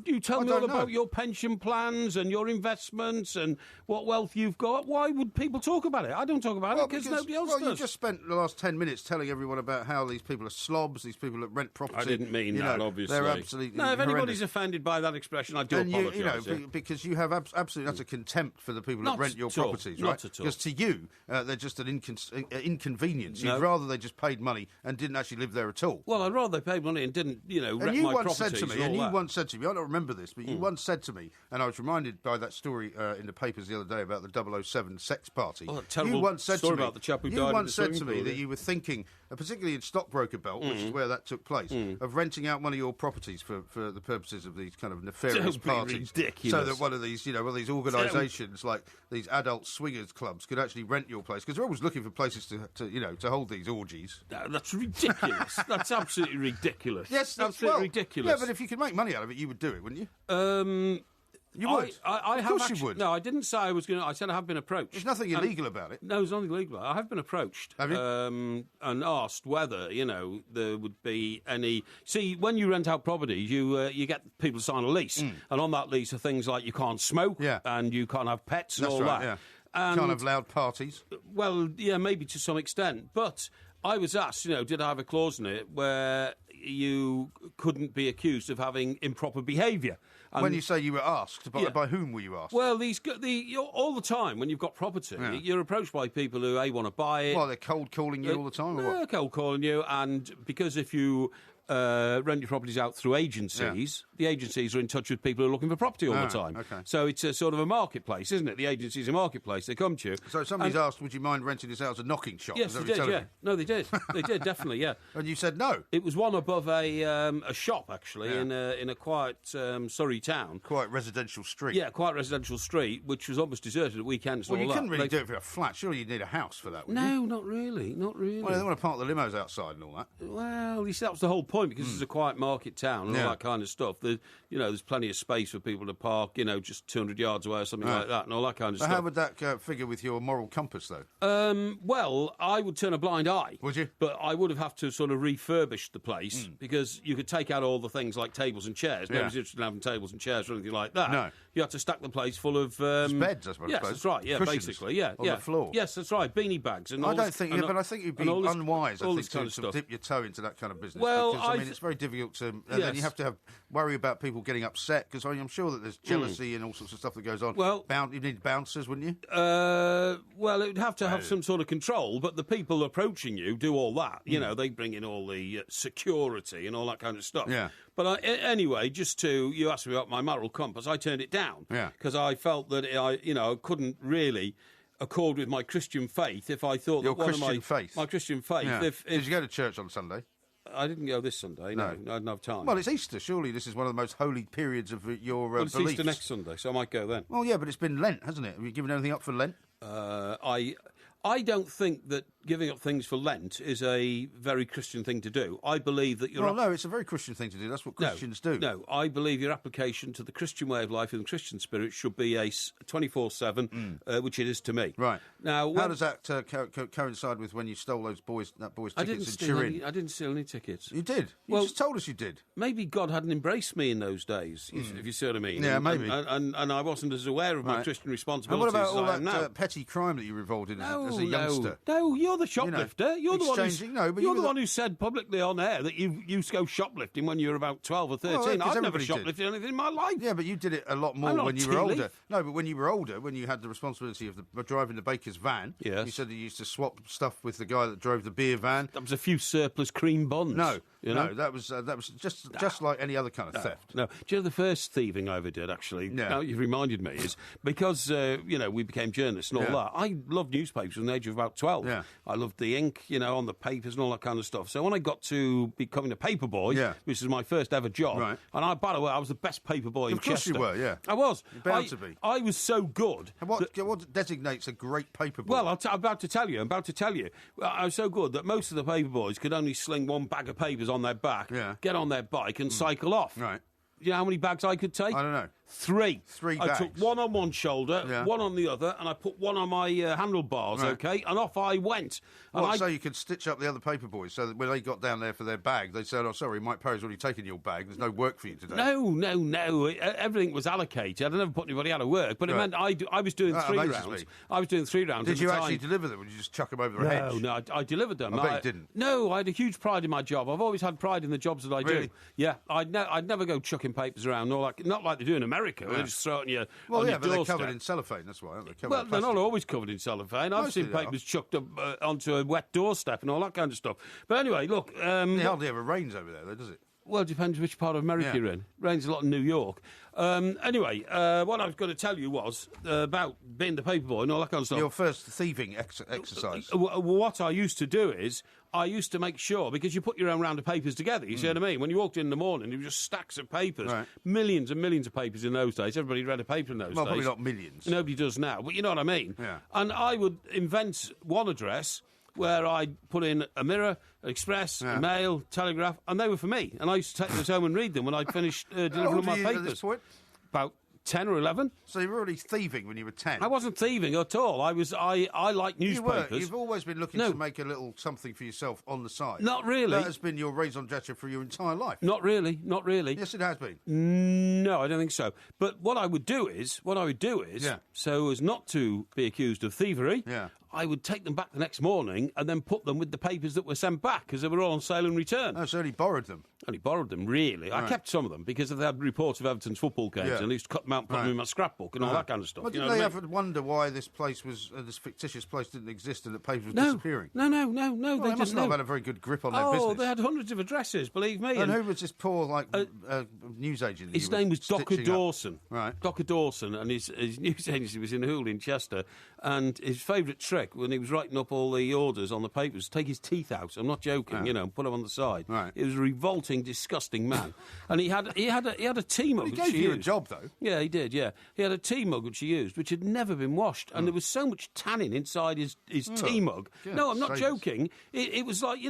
You tell me all about your pension plans and your investments and what wealth you've got. Why would people talk about it? I don't talk about it because nobody else does. Well, you just spent the last 10 minutes telling everyone about how these people are slobs, these people that rent property. I didn't mean that, obviously. They're absolutely if anybody's offended by that expression, I do apologise. Because you have absolutely utter contempt for the people that rent your properties, right? Not at all. Because to you, they're just an inconvenience. You'd rather they just paid money and didn't actually live there at all. Well, I'd rather they paid money and didn't, wreck my properties. You once said to me, I don't remember this, but you once said to me, and I was reminded by that story in the papers the other day about the 007 sex party. Oh, terrible you once said story to me, about the chap who died. You once said to me that you were thinking, particularly in Stockbroker Belt, which is where that took place, of renting out one of your properties for the purposes of these kind of nefarious parties. Ridiculous. So that one of these organisations like these adult swingers clubs could actually rent your place, because they're always looking for places to hold these orgies. No, that's ridiculous. That's absolutely ridiculous. Yes, absolutely ridiculous. Yeah, but if you could make money out of it, you would do it, wouldn't you? You would. Of course you would. No, I didn't say I was going to. I said I have been approached. There's nothing illegal about it. No, there's nothing illegal. I have been approached. Have you? And asked whether, there would be any... See, when you rent out properties, you get people to sign a lease. And on that lease are things like you can't smoke and you can't have pets and all that. Yeah. And, can't have loud parties. Well, yeah, maybe to some extent. But I was asked, did I have a clause in it where you couldn't be accused of having improper behaviour? When you say you were asked, by whom were you asked? Well, all the time when you've got property, you're approached by people who want to buy it. Well, they're cold calling you all the time, or what? They're cold calling you, and because if you rent your properties out through agencies, the agencies are in touch with people who are looking for property all the time. Okay. So it's a sort of a marketplace, isn't it? The agency's a marketplace. They come to you. So somebody's asked, would you mind renting this out as a knocking shop? Yes, they did, yeah. No, they did. They did, definitely, yeah. And you said no? It was one above a shop, actually, in a quiet Surrey town. Quite residential street. Yeah, quite residential street, which was almost deserted at weekends and all that. Well, you couldn't really do it for a flat. Surely you'd need a house for that, wouldn't you? No, not really. Not really. Well, they want to park the limos outside and all that. Well, you see, that was the whole point, because it's a quiet market town and all that kind of stuff. There's plenty of space for people to park, just 200 yards away or something like that, and all that kind of stuff. How would that figure with your moral compass, though? Well, I would turn a blind eye. Would you? But I would have to sort of refurbish the place, because you could take out all the things like tables and chairs. Nobody's interested in having tables and chairs or anything like that. No. You have to stack the place full of... beds, I suppose. Yes, that's right, yeah, cushions basically, yeah. on the floor. Yes, that's right, beanie bags and all I don't think, but I think you'd be unwise, to dip your toe into that kind of business. Well, because, it's very difficult to... And then you have to worry about people getting upset, because I'm sure that there's jealousy and all sorts of stuff that goes on. Well... you need bouncers, wouldn't you? Well, it would have to have some sort of control, but the people approaching you do all that. They bring in all the security and all that kind of stuff. Yeah. But anyway, you asked me about my moral compass, I turned it down. Yeah. Because I felt that I couldn't really accord with my Christian faith if I thought my Christian faith. Yeah. Did you go to church on Sunday? I didn't go this Sunday, no. I didn't have time. Well, it's Easter. Surely this is one of the most holy periods of your beliefs. It's Easter next Sunday, so I might go then. Well, yeah, but it's been Lent, hasn't it? Have you given anything up for Lent? I don't think that giving up things for Lent is a very Christian thing to do. I believe that no, it's a very Christian thing to do. That's what Christians do. No, I believe your application to the Christian way of life and the Christian spirit should be a 24/7, which it is to me. Right. Now, how does that coincide with when you stole that boy's tickets in Turin? I didn't steal any tickets. You did? You just told us you did. Maybe God hadn't embraced me in those days, if you see what I mean. Yeah, maybe. And I wasn't as aware of my Christian responsibilities and what about as I am all that petty crime that you were involved in as a youngster? No, you're the shoplifter. You're the one who said publicly on air that you used to go shoplifting when you were about 12 or 13. I've never shoplifted anything in my life. Yeah, but you did it a lot more when you were older. No, but when you were older, when you had the responsibility of driving the baker's van, you said that you used to swap stuff with the guy that drove the beer van. That was a few surplus cream buns. No, that was just like any other kind of theft. No, do you know the first thieving I ever did, actually? Yeah. Now you've reminded me, is because, we became journalists and all that. I loved newspapers from the age of about 12. Yeah. I loved the ink, on the papers and all that kind of stuff. So when I got to becoming a paperboy, which was my first ever job, and by the way, I was the best paperboy in Chester. Of course you were, yeah. I was. You're bound to be. I was so good. What designates a great paperboy? Well, I'm about to tell you. I was so good that most of the paperboys could only sling one bag of papers on their back, get on their bike and cycle off. Right. You know how many bags I could take? I don't know. Three bags. I took one on one shoulder, one on the other, and I put one on my handlebars, okay? And off I went. And so you could stitch up the other paperboys so that when they got down there for their bag, they said, oh, sorry, Mike Parry's already taken your bag. There's no work for you today. No. Everything was allocated. I never put anybody out of work, but it meant I was doing 3 rounds. I was doing 3 rounds. Did you actually deliver them, or did you just chuck them over the hedge? No, I delivered them. I bet you didn't. No, I had a huge pride in my job. I've always had pride in the jobs that I do. Yeah, I'd never go chucking papers around, not like they do in America, where they just throw it on your but doorstep. they're covered in cellophane, that's why, aren't they? They're not always covered in cellophane. I've seen papers chucked up onto a wet doorstep and all that kind of stuff. But anyway, look... it hardly ever rains over there, though, does it? Well, it depends which part of America you're in. Rains a lot in New York. Anyway, what I was going to tell you was about being the paperboy and all that kind of stuff. Your first thieving exercise. What I used to do is, I used to make sure, because you put your own round of papers together, you see what I mean? When you walked in the morning, there were just stacks of papers, millions and millions of papers in those days. Everybody read a paper in those days. Well, probably not millions. Nobody does now, but you know what I mean. Yeah. And I would invent one address where I'd put in a Mirror, Express, a Mail, Telegraph, and they were for me. And I used to take those home and read them when I'd finished delivering my papers. At this point? About 10 or 11. So you were already thieving when you were 10? I wasn't thieving at all. I like newspapers. You've always been looking to make a little something for yourself on the side. Not really. That has been your raison d'etre for your entire life. Not really. Yes, it has been. No, I don't think so. But what I would do is, so as not to be accused of thievery, I would take them back the next morning and then put them with the papers that were sent back, because they were all on sale and return. Oh, so only borrowed them? Only borrowed them, really. Right. I kept some of them, because they had reports of Everton's football games, and I used to cut them out and put them in my scrapbook and all that kind of stuff. Well, did they ever wonder why this place this fictitious place didn't exist and that papers were disappearing? No. Well, they must not have had a very good grip on their business. Oh, they had hundreds of addresses, believe me. And who was this poor, newsagent? His name was Dr. Dawson. Right. Dr. Dawson, and his news agency was in Hoole in Chester, and his favourite trick when he was writing up all the orders on the papers, take his teeth out. I'm not joking, put them on the side. Right. He was a revolting, disgusting man. And he had a tea mug. He gave you a job, though. Yeah, he did, yeah. He had a tea mug which he used, which had never been washed, and there was so much tannin inside his tea mug. No, I'm not joking. It was like,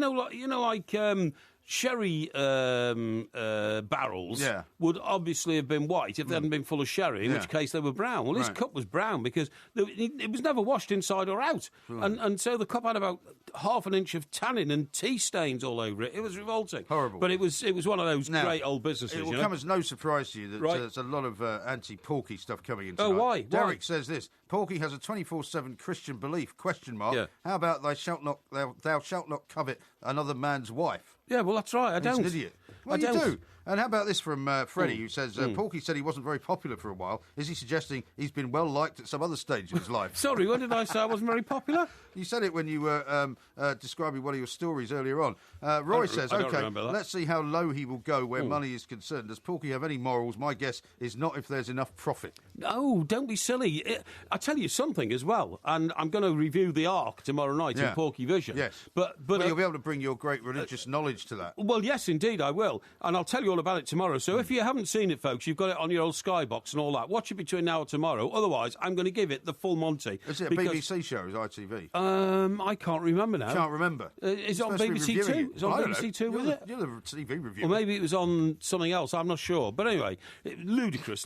sherry barrels would obviously have been white if they hadn't been full of sherry, in which case they were brown. Well, his cup was brown because it was never washed inside or out. Right. And so the cup had about half an inch of tannin and tea stains all over it. It was revolting. Horrible. But it was one of those great old businesses. It will come as no surprise to you that there's a lot of anti-Porky stuff coming in tonight. Oh, why? Derek says this: Porky has a 24/7 Christian belief, ? Yeah. How about thou shalt not covet another man's wife? Yeah, well, that's right. I don't. He's an idiot. Well, you do. And how about this from Freddie, who says, Porky said he wasn't very popular for a while. Is he suggesting he's been well-liked at some other stage of his life? Sorry, when did I say I wasn't very popular? You said it when you were describing one of your stories earlier on. Roy says, OK, let's see how low he will go where money is concerned. Does Porky have any morals? My guess is not if there's enough profit. No, don't be silly. I tell you something as well, and I'm going to review the Ark tomorrow night in Porky Vision. Yes. But you'll be able to bring your great religious knowledge to that. Well, yes, indeed, I will. And I'll tell you all about it tomorrow. So if you haven't seen it, folks, you've got it on your old Skybox and all that. Watch it between now and tomorrow. Otherwise, I'm going to give it the full Monty. Is it a BBC show or is it ITV? I can't remember now. Can't remember. Is it on BBC Two? Is it on BBC Two, was it? You're the TV reviewer. Or maybe it was on something else. I'm not sure. But anyway, ludicrous.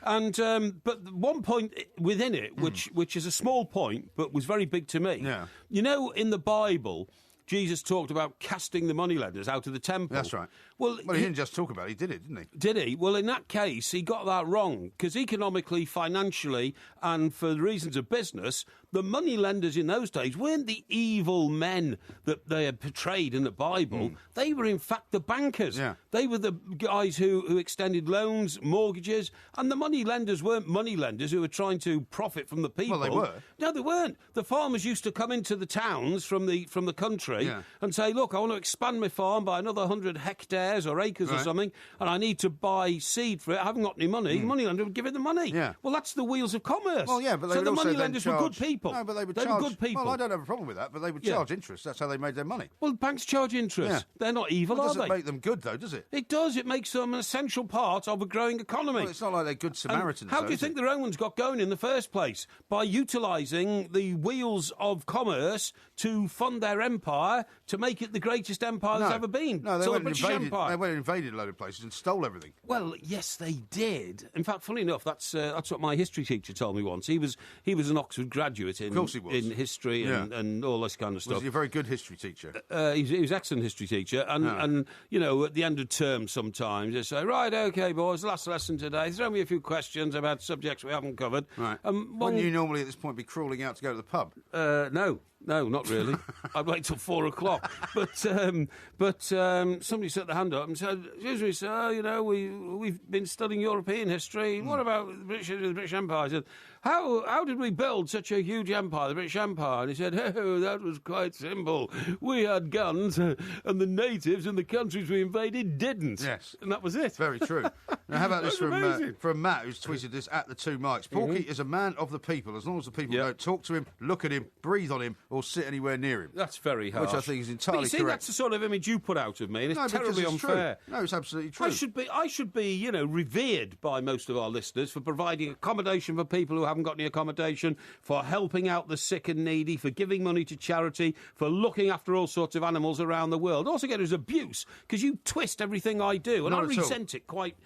And but one point within it, which is a small point, but was very big to me. Yeah. You know, in the Bible, Jesus talked about casting the moneylenders out of the temple. That's right. Well, he didn't just talk about it, he did it, didn't he? Did he? Well, in that case, he got that wrong, because economically, financially, and for the reasons of business, the moneylenders in those days weren't the evil men that they had portrayed in the Bible. They were, in fact, the bankers. Yeah. They were the guys who extended loans, mortgages, and the moneylenders weren't moneylenders who were trying to profit from the people. Well, they were. No, they weren't. The farmers used to come into the towns from the country and say, look, I want to expand my farm by another 100 hectares or acres or something, and I need to buy seed for it. I haven't got any money. The moneylender would give it the money. Yeah. Well, that's the wheels of commerce. Well, yeah, but they so would the also moneylenders were good people. people. No, but they were good people. Well, I don't have a problem with that, but they would charge interest. That's how they made their money. Well, banks charge interest. Yeah. They're not evil, are they? It doesn't make them good, though, does it? It does. It makes them an essential part of a growing economy. Well, it's not like they're good Samaritans. How do you think the Romans got going in the first place? By utilising the wheels of commerce to fund their empire, to make it the greatest empire there's ever been. No, they went and invaded a load of places and stole everything. Well, yes, they did. In fact, funny enough, that's what my history teacher told me once. He was an Oxford graduate in history and all this kind of stuff. Was he a very good history teacher? He was an excellent history teacher. And you know, at the end of term sometimes they say, right, OK, boys, last lesson today. Throw me a few questions about subjects we haven't covered. Right. Wouldn't you normally at this point be crawling out to go to the pub? No, not really. I'd wait till 4 o'clock. But somebody set their hand up and said, "Excuse me, sir, you know, we've been studying European history. What about the British Empire?" I said, How did we build such a huge empire, the British Empire? And he said, "Oh, that was quite simple. We had guns, and the natives in the countries we invaded didn't." Yes. And that was it. Very true. Now, how about this from Matt, who's tweeted this at the 2 mics? Porky is a man of the people, as long as the people don't talk to him, look at him, breathe on him, or sit anywhere near him. That's very harsh. Which I think is entirely correct. Correct. That's the sort of image you put out of me, and it's terribly unfair. True. No, it's absolutely true. I should be, you know, revered by most of our listeners for providing accommodation for people who haven't got any accommodation, for helping out the sick and needy, for giving money to charity, for looking after all sorts of animals around the world. Also get as abuse, because you twist everything I do, and I resent it quite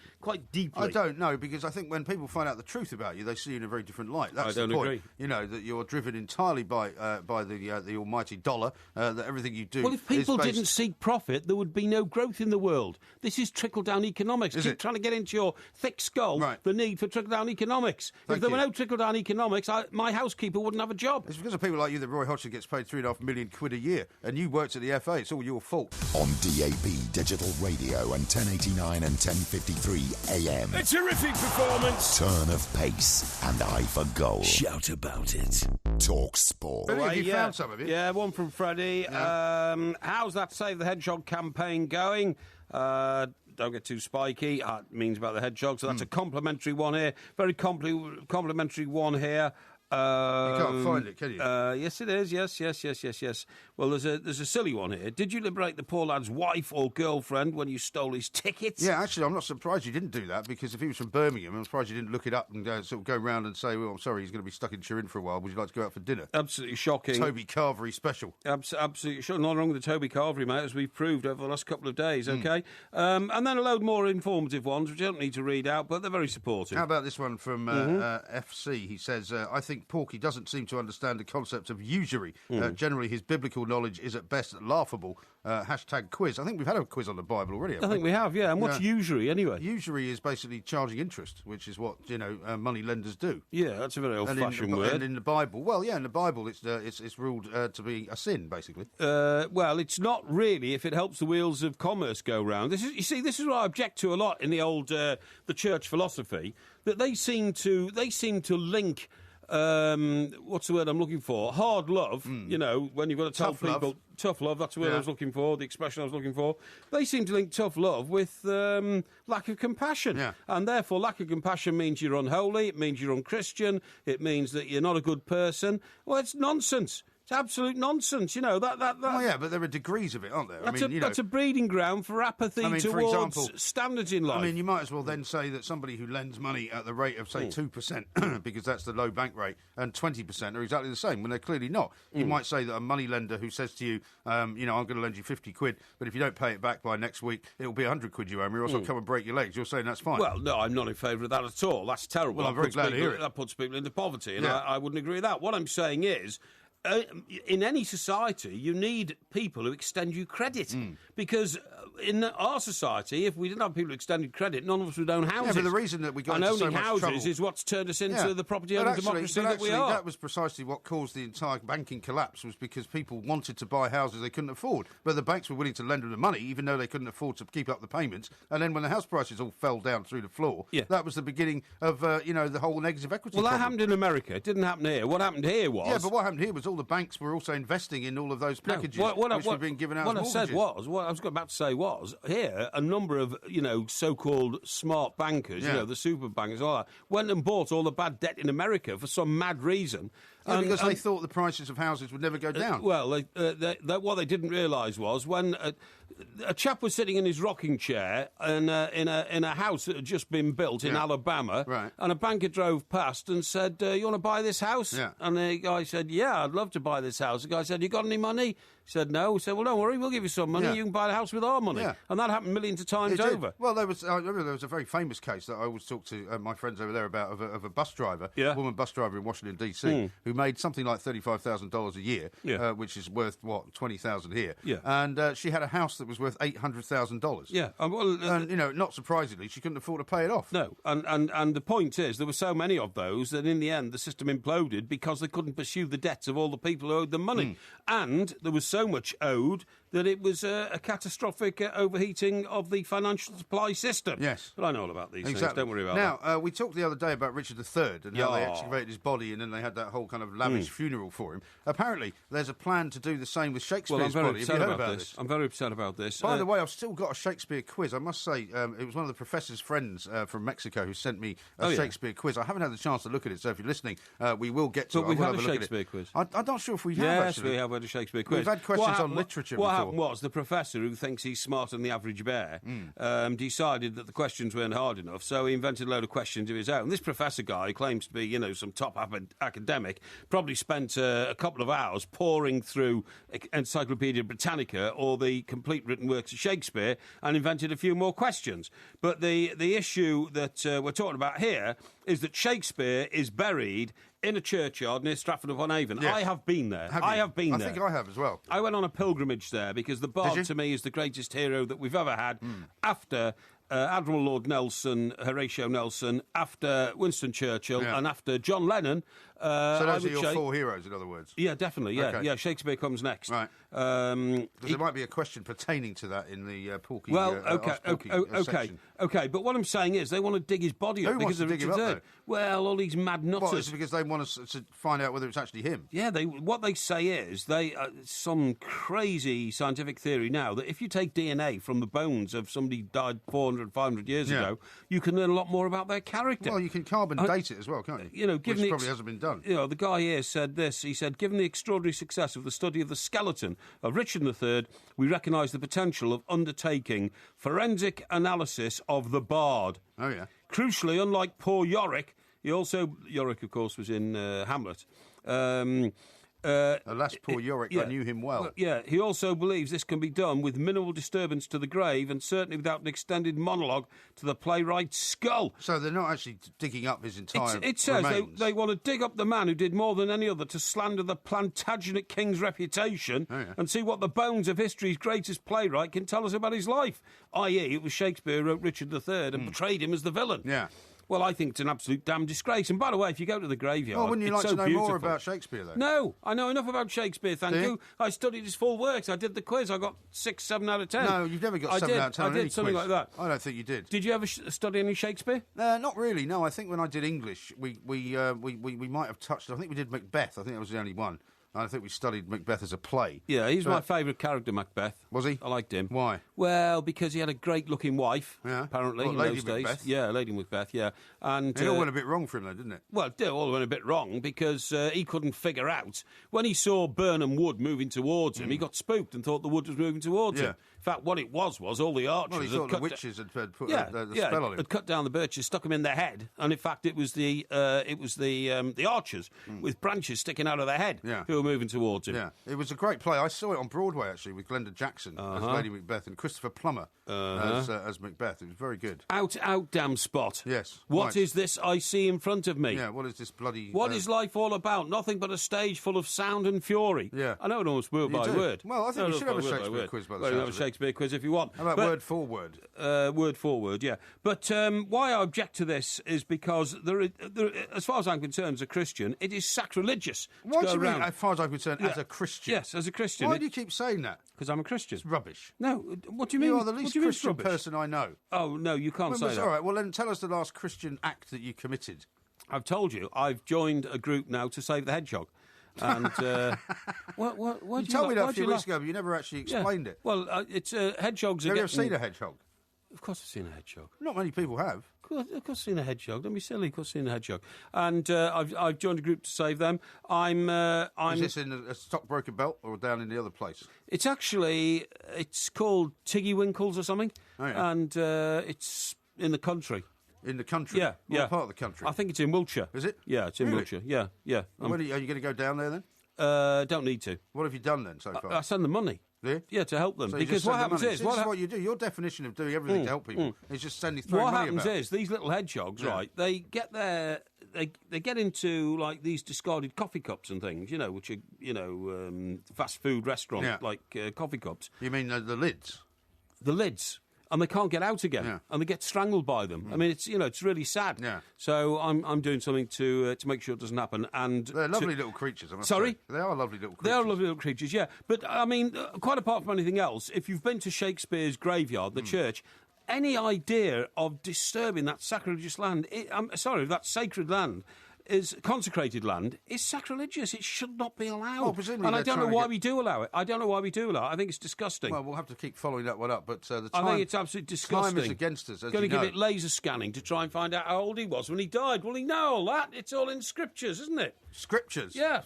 deeply. I don't know, because I think when people find out the truth about you, they see you in a very different light. That's the point. Agree. You know, that you're driven entirely by the almighty dollar, that everything you do. Well, if people didn't seek profit, there would be no growth in the world. This is trickle-down economics. Keep trying to get into your thick skull the need for trickle-down economics. If there were no trickle-down economics, my housekeeper wouldn't have a job. It's because of people like you that Roy Hodgson gets paid £3.5 million a year, and you worked at the FA. It's all your fault. On DAB Digital Radio and 1089 and 1053 AM. A terrific performance. Turn of pace and eye for goal. Shout about it. Talk sport. Have you found some of it? Yeah, one from Freddie. Yeah. How's that Save the Hedgehog campaign going? Don't get too spiky. It means about the hedgehog. So that's a complimentary one here. Very complimentary one here. You can't find it, can you? Yes, it is. Yes. Well, there's a silly one here. Did you liberate the poor lad's wife or girlfriend when you stole his tickets? Yeah, actually, I'm not surprised you didn't do that, because if he was from Birmingham, I'm surprised you didn't look it up and go round and say, "Well, I'm sorry, he's going to be stuck in Turin for a while. Would you like to go out for dinner?" Absolutely shocking. Toby Carvery special. Absolutely sure. Nothing wrong with the Toby Carvery, mate, as we've proved over the last couple of days. Okay, and then a load more informative ones, which I don't need to read out, but they're very supportive. How about this one from FC? He says, "I think Porky doesn't seem to understand the concept of usury. Generally, his biblical knowledge is at best laughable. #quiz. I think we've had a quiz on the Bible already. I think we have, yeah. And what's usury, anyway? Usury is basically charging interest, which is what, money lenders do. Yeah, that's a very old-fashioned word. And in the Bible, in the Bible, it's ruled to be a sin, basically. Well, it's not really if it helps the wheels of commerce go round. This is what I object to a lot in the old the church philosophy, that they seem to link. What's the word I'm looking for? Hard love, when you've got to tell people... Tough love, that's the word I was looking for, the expression I was looking for. They seem to link tough love with lack of compassion. Yeah. And therefore, lack of compassion means you're unholy, it means you're unchristian, it means that you're not a good person. Well, it's nonsense. It's absolute nonsense, that... Oh, yeah, but there are degrees of it, aren't there? That's a breeding ground for apathy towards for example, standards in life. You might as well then say that somebody who lends money at the rate of, say, 2%, because that's the low bank rate, and 20% are exactly the same, when they're clearly not. You might say that a money lender who says to you, I'm going to lend you 50 quid, but if you don't pay it back by next week, it'll be 100 quid you owe me, or else I'll come and break your legs. You're saying that's fine. Well, no, I'm not in favour of that at all. That's terrible. Well, I'm very glad to hear it. That puts people into poverty, and I wouldn't agree with that. What I'm saying is, in any society, you need people who extend you credit. Because in our society, if we didn't have people who extended credit, none of us would own houses. Yeah, but the reason that we got into so much trouble... And owning houses is what's turned us into the property-owning democracy that we are. That was precisely what caused the entire banking collapse, was because people wanted to buy houses they couldn't afford. But the banks were willing to lend them the money, even though they couldn't afford to keep up the payments. And then when the house prices all fell down through the floor, that was the beginning of, the whole negative equity problem. That happened in America. It didn't happen here. What happened here was... Yeah, but what happened here was all the banks were also investing in all of those packages which were being given out as mortgages. What I was about to say was, here, a number of, so-called smart bankers, the super bankers, all that, went and bought all the bad debt in America for some mad reason, Because they thought the prices of houses would never go down. What they didn't realise was when a chap was sitting in his rocking chair in a house that had just been built in Alabama, right. and a banker drove past and said, "You want to buy this house?" Yeah. And the guy said, "Yeah, I'd love to buy this house." The guy said, "You got any money?" He said, "No." He said, "Well, don't worry, we'll give you some money. Yeah. You can buy the house with our money." Yeah. And that happened millions of times over. Well, I remember there was a very famous case that I always talk to my friends over there about of a bus driver, a woman bus driver in Washington D.C. who made something like $35,000 a year, which is worth $20,000 here. Yeah. And she had a house that was worth $800,000. Yeah. And not surprisingly, she couldn't afford to pay it off. No, and the point is, there were so many of those that in the end the system imploded because they couldn't pursue the debts of all the people who owed them money. And there was so much owed that it was a catastrophic overheating of the financial supply system. Yes. But I know all about these things, don't worry about that. Now, we talked the other day about Richard III and how they excavated his body and then they had that whole kind of lavish funeral for him. Apparently, there's a plan to do the same with Shakespeare's body. Have you heard about this? I'm very upset about this. By the way, I've still got a Shakespeare quiz. I must say, it was one of the professor's friends from Mexico who sent me a Shakespeare quiz. I haven't had the chance to look at it, so if you're listening, we will get to it. But we've had a Shakespeare quiz. I'm not sure if we have, actually. Yes, we have had a Shakespeare quiz. We've had questions on literature before. What happened was the professor, who thinks he's smarter than the average bear, decided that the questions weren't hard enough, so he invented a load of questions of his own. This professor guy, who claims to be, some top academic, probably spent a couple of hours poring through Encyclopaedia Britannica or the complete written works of Shakespeare and invented a few more questions. But the issue that we're talking about here is that Shakespeare is buried in a churchyard near Stratford-upon-Avon. Yes. I have been there. I have been there. I think I have as well. I went on a pilgrimage there because the Bard, to me, is the greatest hero that we've ever had after Admiral Lord Nelson, Horatio Nelson, after Winston Churchill, and after John Lennon. So those are your four heroes, in other words? Yeah, definitely, yeah. Okay. Yeah, Shakespeare comes next. Right. Because there might be a question pertaining to that in the Porky section. Okay, but what I'm saying is they want to dig his body up. Who wants to dig him up, though? Well, all these mad nutters. What, is it because they want to find out whether it's actually him? Yeah, what they say is, some crazy scientific theory now, that if you take DNA from the bones of somebody who died 400, 500 years ago, you can learn a lot more about their character. Well, you can carbon date it as well, can't you? Which probably hasn't been done. The guy here said this. He said, given the extraordinary success of the study of the skeleton of Richard III, we recognise the potential of undertaking forensic analysis of the Bard. Oh, yeah. Crucially, unlike poor Yorick, Yorick, of course, was in Hamlet. Alas, poor Yorick, I knew him well. He also believes this can be done with minimal disturbance to the grave and certainly without an extended monologue to the playwright's skull. So they're not actually digging up his entire It says remains. they want to dig up the man who did more than any other to slander the Plantagenet king's reputation and see what the bones of history's greatest playwright can tell us about his life, i.e. it was Shakespeare who wrote Richard III and portrayed him as the villain. Yeah. Well, I think it's an absolute damn disgrace. And by the way, if you go to the graveyard, well, wouldn't you like so to know beautiful. more about Shakespeare, though? No, I know enough about Shakespeare, thank you. I studied his full works. I did the quiz. I got 6, 7 out of 10. No, you've never got 7 out of 10 on any did something quiz. like that. I don't think you did. Did you ever study any Shakespeare? Not really, no. I think when I did English, we might have touched... I think we did Macbeth. I think that was the only one. I think we studied Macbeth as a play. Yeah, he's my favourite character, Macbeth. Was he? I liked him. Why? Well, because he had a great-looking wife, apparently, in those Lady Macbeth? days. Yeah, Lady Macbeth, yeah. And it all went a bit wrong for him, though, didn't it? Well, it all went a bit wrong because he couldn't figure out... When he saw Burnham Wood moving towards him, he got spooked and thought the wood was moving towards him. In fact, what it was all the archers... Well, he thought the witches had put the spell on him. Had cut down the birches, stuck them in their head, and in fact it was the archers with branches sticking out of their head who were moving towards him. Yeah, it was a great play. I saw it on Broadway, actually, with Glenda Jackson as Lady Macbeth and Christopher Plummer as Macbeth. It was very good. Out, damn spot. Yes. What is this I see in front of me? Yeah, what is this bloody... What is life all about? Nothing but a stage full of sound and fury. Yeah. I know it almost word by word. Well, I think you should have a Shakespeare quiz by the sounds of it. Have a Shakespeare quiz if you want. How about word for word? Word for word, yeah. But why I object to this is because, as far as I'm concerned, as a Christian, it is sacrilegious What to do go you mean, around. as far as I'm concerned, as a Christian? Yes, as a Christian. Why do you keep saying that? Because I'm a Christian. It's rubbish. No, what do you mean? You are the least Christian person I know. Oh, no, you can't say that. All right, well, then tell us the last Christian act that you committed. I've told you, I've joined a group now to save the hedgehog. And what you told me that a few weeks ago, but you never actually explained it. Well, it's hedgehogs. Have you ever seen a hedgehog? Of course, I've seen a hedgehog. Not many people have. Of of course seen a hedgehog. Don't be silly. Of course seen a hedgehog. And I've joined a group to save them. Is this in a stockbroker belt or down in the other place? It's called Tiggy Winkles or something. Oh, yeah. And it's in the country. In the country? Yeah. What part of the country? I think it's in Wiltshire. Is it? Yeah, it's in Really? Wiltshire. Yeah. When are you going to go down there then? Don't need to. What have you done then so far? I send them money. Do you? Yeah, to help them. So because what happens is... This is what you do. Your definition of doing everything to help people is just throwing money about. What happens is, these little hedgehogs, right, they get they get into, like, these discarded coffee cups and things, which are, fast food restaurant, like coffee cups. You mean the lids? The lids. And they can't get out again, Yeah. and they get strangled by them. I mean, it's really sad. Yeah. So I'm doing something to make sure it doesn't happen. And they're lovely little creatures. I must Sorry? say. They are lovely little creatures. They are lovely little creatures, yeah. But I mean, quite apart from anything else, if you've been to Shakespeare's graveyard, the church, any idea of disturbing that sacrilegious land, that sacred land, is consecrated land, is sacrilegious. It should not be allowed. Well, presumably and I they're don't know trying to why get- we do allow it. I don't know why we do allow it. I think it's disgusting. Well, we'll have to keep following that one up. But the time, I think it's absolutely disgusting. Time is against us, as Going you to give know. it laser scanning to try and find out how old he was when he died. Well, he know all that. It's all in scriptures, isn't it? Scriptures? Yeah.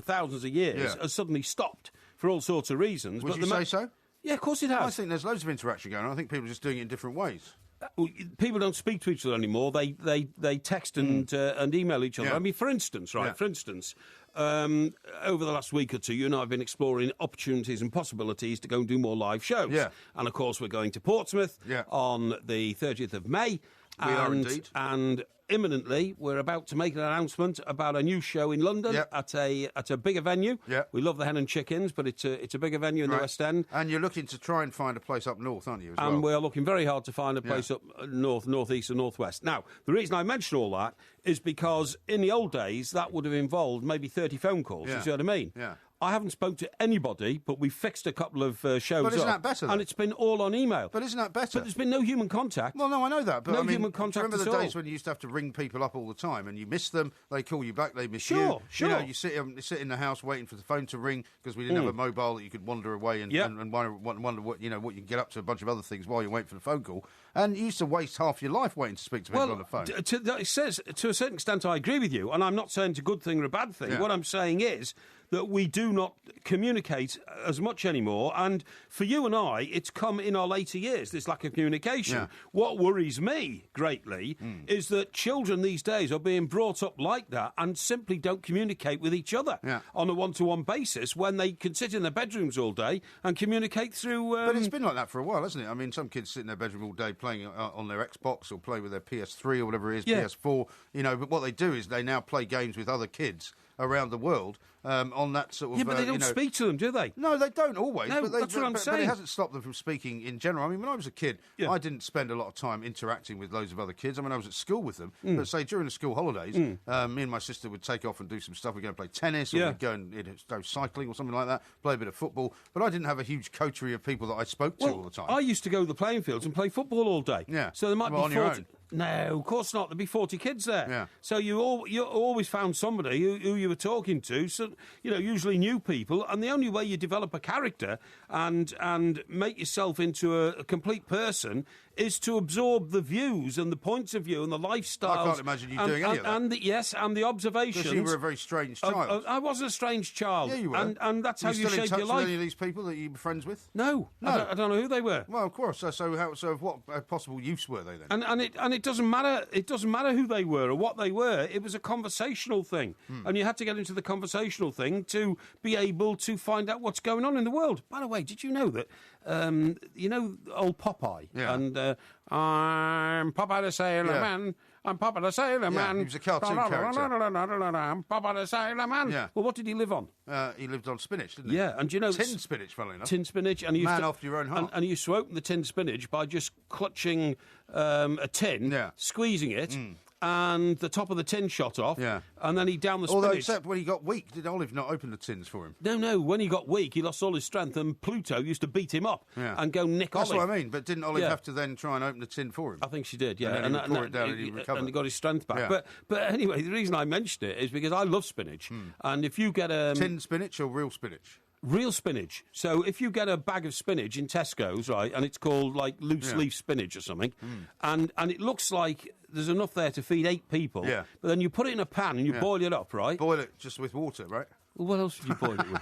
Thousands of years has suddenly stopped for all sorts of reasons. Would you say so? Yeah, of course it has. I think there's loads of interaction going on. I think people are just doing it in different ways. People don't speak to each other anymore. They text and email each other. Yeah. I mean, for instance, Yeah. over the last week or two, you and I have been exploring opportunities and possibilities to go and do more live shows. Yeah. And of course, we're going to Portsmouth Yeah. on the 30th of May. We are indeed. And imminently, we're about to make an announcement about a new show in London Yep. at a bigger venue. Yep. We love the Hen and Chickens, but it's a bigger venue in the Right. West End. And you're looking to try and find a place up north, aren't you, as And well? we're looking very hard to find a place up north, northeast and northwest. Now, the reason I mention all that is because in the old days, that would have involved maybe 30 phone calls. Yeah. You see what I mean? Yeah. I haven't spoke to anybody, but we fixed a couple of shows But isn't up, that better, though? and it's been all on email. But isn't that better? But there's been no human contact. Well, no, I know that. But No I mean, human do you contact remember the at all. days when you used to have to ring people up all the time and you miss them, they call you back, they miss Sure, you. sure. You know, you sit in the house waiting for the phone to ring because we didn't have a mobile that you could wander away and, Yep. and wonder what you can get up to, a bunch of other things while you wait for the phone call. And you used to waste half your life waiting to speak to people on the phone. It says, to a certain extent, I agree with you, and I'm not saying it's a good thing or a bad thing. Yeah. What I'm saying is that we do not communicate as much anymore, and for you and I, it's come in our later years, this lack of communication. Yeah. What worries me greatly is that children these days are being brought up like that and simply don't communicate with each other on a one-to-one basis when they can sit in their bedrooms all day and communicate through... But it's been like that for a while, hasn't it? I mean, some kids sit in their bedroom all day playing on their Xbox or play with their PS3 or whatever it is, PS4, but what they do is they now play games with other kids around the world on that sort of... Yeah, but they don't speak to them, do they? No, they don't always. No, but that's what I'm But saying. it hasn't stopped them from speaking in general. I mean, when I was a kid, I didn't spend a lot of time interacting with loads of other kids. I mean, I was at school with them. But say during the school holidays, me and my sister would take off and do some stuff. We'd go and play tennis, or we'd go and go cycling or something like that, play a bit of football. But I didn't have a huge coterie of people that I spoke to all the time. I used to go to the playing fields and play football all day. Yeah. So there might Well, be on your 40. own? No, of course not. There'd be 40 kids there. Yeah. So you always found somebody who you were talking to. So usually new people. And the only way you develop a character and make yourself into a complete person is to absorb the views and the points of view and the lifestyles. I can't imagine you doing any of that. And the observations. Because you were a very strange child. I wasn't a strange child. Yeah, you were. And that's how you still in shape touch your with life. any of these people that you were friends with? No. I don't know who they were. Well, of course. So of what possible use were they then? And it doesn't matter. It doesn't matter who they were or what they were. It was a conversational thing, and you had to get into the conversational thing to be able to find out what's going on in the world. By the way, did you know that? Old Popeye. Yeah. And I'm Popeye the Sailor Man. I'm Popeye the Sailor Man. He was a cartoon character. I'm Popeye the Sailor Man. Yeah. Well, what did he live on? He lived on spinach, didn't he? Yeah, and tin spinach, funnily enough. Tin spinach, and he used Man to, after your own heart. And you used to open the tin spinach by just clutching a tin, squeezing it, and the top of the tin shot off, and then he down the spinach. Although, except when he got weak, did Olive not open the tins for him? No, when he got weak, he lost all his strength, and Pluto used to beat him up and go nick That's Olive. what I mean, but didn't Olive have to then try and open the tin for him? I think she did, yeah. And then he would pour it down and he'd recover. And he got his strength back. Yeah. But anyway, the reason I mentioned it is because I love spinach, and if you get a... Tin spinach or real spinach? Real spinach. So if you get a bag of spinach in Tesco's, right, and it's called like loose leaf spinach or something, and it looks like there's enough there to feed 8 people. Yeah. But then you put it in a pan and you boil it up, right? Boil it just with water, right? Well, what else would you boil it with?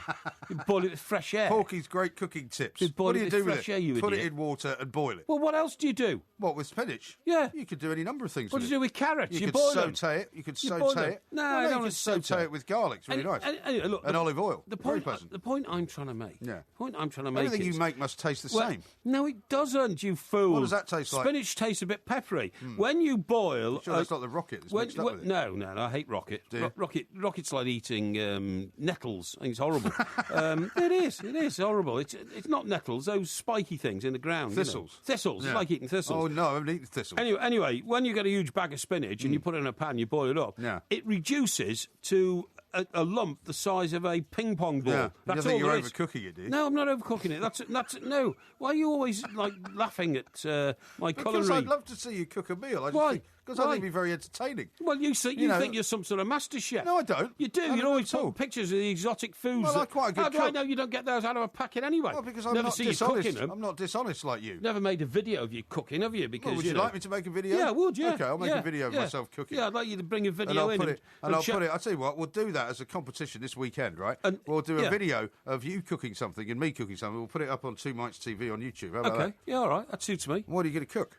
You boil it with fresh air. Porky's great cooking tips. You boil What do it you with do with fresh it? air, you Put idiot. it in water and boil it. Well, what else do you do? What, with spinach? Yeah. You could do any number of things What do with you do it. with carrots? You could boil them. saute it. You could You boil saute them. it. No, Well, I don't you want could to saute saute it with garlic. It's really nice. Anyway, look, and olive oil. Very pleasant. The point I'm trying to make. Yeah. The point I'm trying to make Everything is, you make must taste the well, same. No, it doesn't, you fool. What does that taste like? Spinach tastes a bit peppery. When you boil... Sure, that's not the rocket that's mixed up with it. No, I hate rocket. Do you? Rocket's like eating nettles. I think it's horrible. It is horrible. It's not nettles, those spiky things in the ground. Thistles. You know. Thistles. Yeah. It's like eating thistles. Oh, no, I haven't eaten thistles. Anyway, when you get a huge bag of spinach and you put it in a pan, you boil it up, it reduces to a lump the size of a ping pong ball. Yeah. That's you all think you're there is. overcooking it, do you? No, I'm not overcooking it. That's no. Why are you always like laughing at my Because culinary? I'd love to see you cook a meal. Why? Because I think it'd be very entertaining. Well, you know- think you're some sort of master chef. No, I don't. You do. I don't You're always at all. taking pictures of the exotic foods. Well, I'm quite a good How do I cook. know you don't get those out of a packet anyway? Well, because I'm Never not see you cooking dishonest. them. I'm not dishonest like you. Never made a video of you cooking, have you? Because Well, would you know- like me to make a video? Yeah, I would. Yeah. Okay, I'll make Yeah, a video of yeah. myself cooking. Yeah, I'd like you to bring a video And I'll in. put it. And I'll show- put it. I'll tell you what. We'll do that as a competition this weekend, right? And- we'll do a yeah. video of you cooking something and me cooking something. We'll put it up on 2 Mics TV on YouTube. How about Okay. that? Yeah, all right. That suits me. What are you going to cook?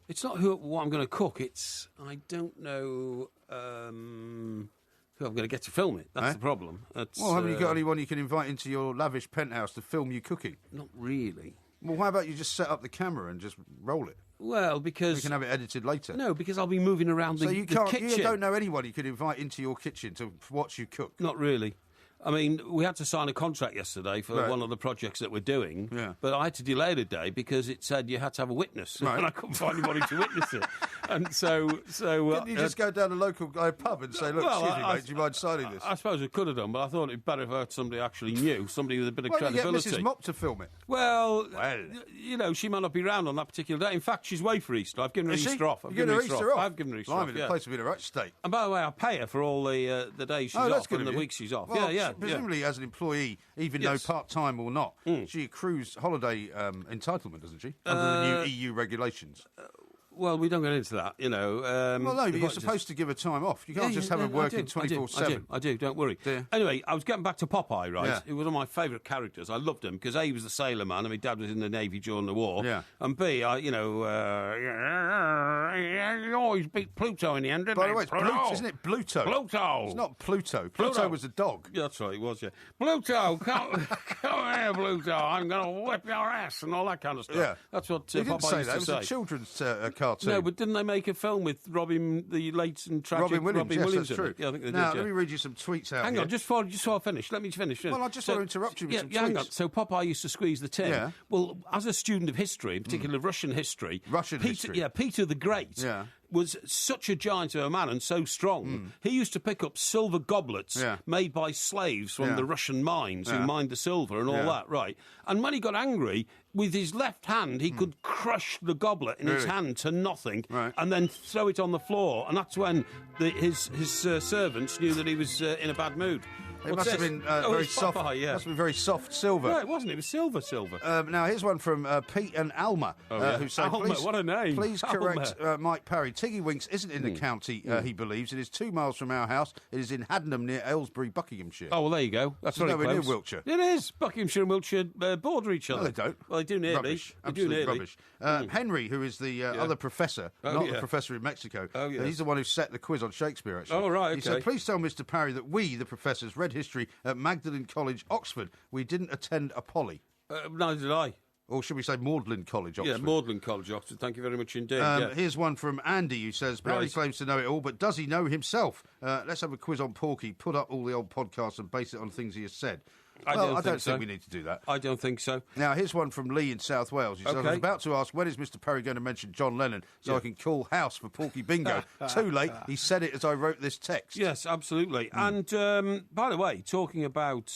It's not what I'm going to cook. It's I don't know who I'm going to get to film it. That's the problem. That's, Well, haven't you got anyone you can invite into your lavish penthouse to film you cooking? Not really. Well, how about you just set up the camera and just roll it? Well, because We can have it edited later. no, because I'll be moving around the, So you the can't. kitchen. You don't know anyone you could invite into your kitchen to watch you cook. Not really. I mean, we had to sign a contract yesterday for Right. one of the projects that we're doing, Yeah. but I had to delay it a day because it said you had to have a witness, Right. and I couldn't find anybody to witness it. And so Didn't you just go down the local pub and say, look, well, excuse me, mate, do you mind signing this? I suppose I could have done, but I thought it'd be better if I had somebody actually knew, somebody with a bit of Why don't you get credibility. Mrs. Mop to film it? Well, you know, she might not be round on that particular day. In fact, she's away for Easter. I've given her Is she? Easter off. You've given her Easter off? I've given her Easter Blimey, off, the yeah. place would be in a right state. And by the way, I pay her for all the days she's Oh, that's off good and of the you. weeks she's off. Well, yeah. Presumably, as an employee, even Yes. though part-time or not, she accrues holiday entitlement, doesn't she? Under the new EU regulations. Well, we don't get into that, you know. Well, no, but the you're point is- supposed to give her time off. You can't just have her I working do, 24/7. I do, don't worry. Do you? Anyway, I was getting back to Popeye, right? Yeah. He was one of my favourite characters. I loved him because A, he was the sailor man, and my dad was in the Navy during the war. Yeah. And B, he always beat Pluto in the end, didn't By the he? way, it's Pluto, isn't it? Pluto. Pluto. It's not Pluto. Pluto was a dog. Yeah, that's right, it was, yeah. Pluto, come here, Pluto. I'm going to whip your ass and all that kind of stuff. Yeah. That's what He didn't Popeye say used that. to It was say. a children's cartoon. No, but didn't they make a film with the late and tragic Robin Williams. Yes, Williams that's in true. it? Yeah, I think they now, did, yeah. let me read you some tweets out Hang here. on, just before I finish, let me finish. Well, I just want to interrupt you with some hang tweets. on. So Popeye used to squeeze the tin. Yeah. Well, as a student of history, in particular Russian history, history. Yeah, Peter the Great. Yeah. Was such a giant of a man and so strong. He used to pick up silver goblets Yeah. made by slaves from Yeah. the Russian mines who Yeah. mined the silver and all Yeah. that, right? And when he got angry, with his left hand, he could crush the goblet in his Really? hand to nothing Right. and then throw it on the floor. And that's when his servants knew that he was in a bad mood. It What's must have this? been Oh, very it's soft. Popeye, yeah. Must have been very soft silver. No, it wasn't. It was silver. Now, here's one from Pete and Alma, yeah. who say, Alma, what a name. Please Alma. correct Mike Parry. Tiggy Winks isn't in the county, he believes. It is 2 miles from our house. It is in Haddenham, near Aylesbury, Buckinghamshire. Oh, well, there you go. That's It's very nowhere near close. Wiltshire. It is. Buckinghamshire and Wiltshire border each other. No, they don't. Well, they do nearly. Rubbish. They do Absolute nearly. rubbish. Henry, who is the other professor, not the professor in Mexico. Oh, yes. He's the one who set the quiz on Shakespeare, actually. Oh, right, He said, okay. please tell Mr Parry that we, the professors, read history at Magdalen College, Oxford. We didn't attend a poly. Neither did I. Or should we say Magdalen College, Oxford? Yeah, Magdalen College, Oxford. Thank you very much indeed. Yeah. Here's one from Andy, who says, Parry Right. claims to know it all, but does he know himself? Let's have a quiz on Porky, put up all the old podcasts and base it on things he has said. I don't think so. we need to do that. I don't think so. Now, here's one from Lee in South Wales. He says, I was Okay. about to ask, when is Mr Parry going to mention John Lennon so I can call house for Porky Bingo? Too late. He said it as I wrote this text. Yes, absolutely. And by the way, talking about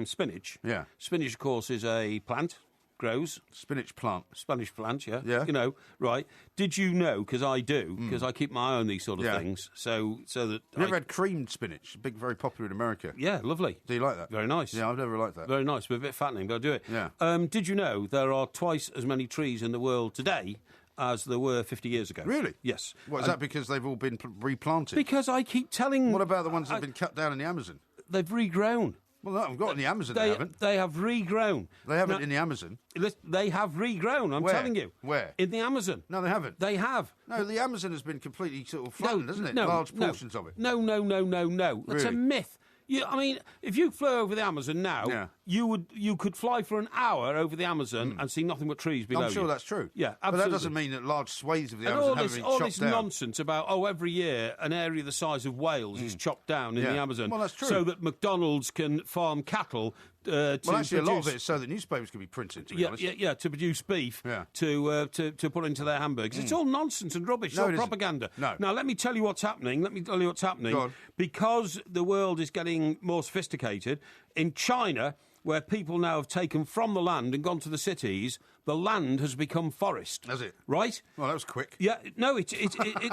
spinach. Yeah. Spinach, of course, is a plant. grows? Spinach plant. Spanish plant, yeah. Yeah. You know, right. Did you know, because I do, because I keep my eye on these sort of things, so that... You never had creamed spinach? Very popular in America. Yeah, lovely. Do you like that? Very nice. Yeah, I've never liked that. Very nice, but a bit fattening, but I do it. Yeah. Did you know there are twice as many trees in the world today as there were 50 years ago? Really? Yes. What, is that because they've all been replanted? Because I keep telling... What about the ones that have been cut down in the Amazon? They've regrown. Well, no, I've got in the Amazon, they haven't. They have regrown. They haven't in the Amazon. They have regrown, I'm telling you. Where? In the Amazon. No, they haven't. They have. No, the Amazon has been completely sort of flattened, hasn't it? No, Large portions of it. No. That's a myth. I mean, if you flew over the Amazon now, you could fly for an hour over the Amazon and see nothing but trees below you. I'm sure that's true. Yeah, absolutely. But that doesn't mean that large swathes of the Amazon haven't been chopped down. All this nonsense about, every year an area the size of Wales is chopped down in the Amazon. Well, that's true. So that McDonald's can farm cattle well, actually, a lot of it is so that newspapers can be printed, to be honest. Yeah, to produce beef to put into their hamburgers. It's all nonsense and rubbish. It's all propaganda. No. Now, let me tell you what's happening. Go on. Because the world is getting more sophisticated, in China, where people now have taken from the land and gone to the cities, the land has become forest. Has it? Right? Well, that was quick. Yeah, no,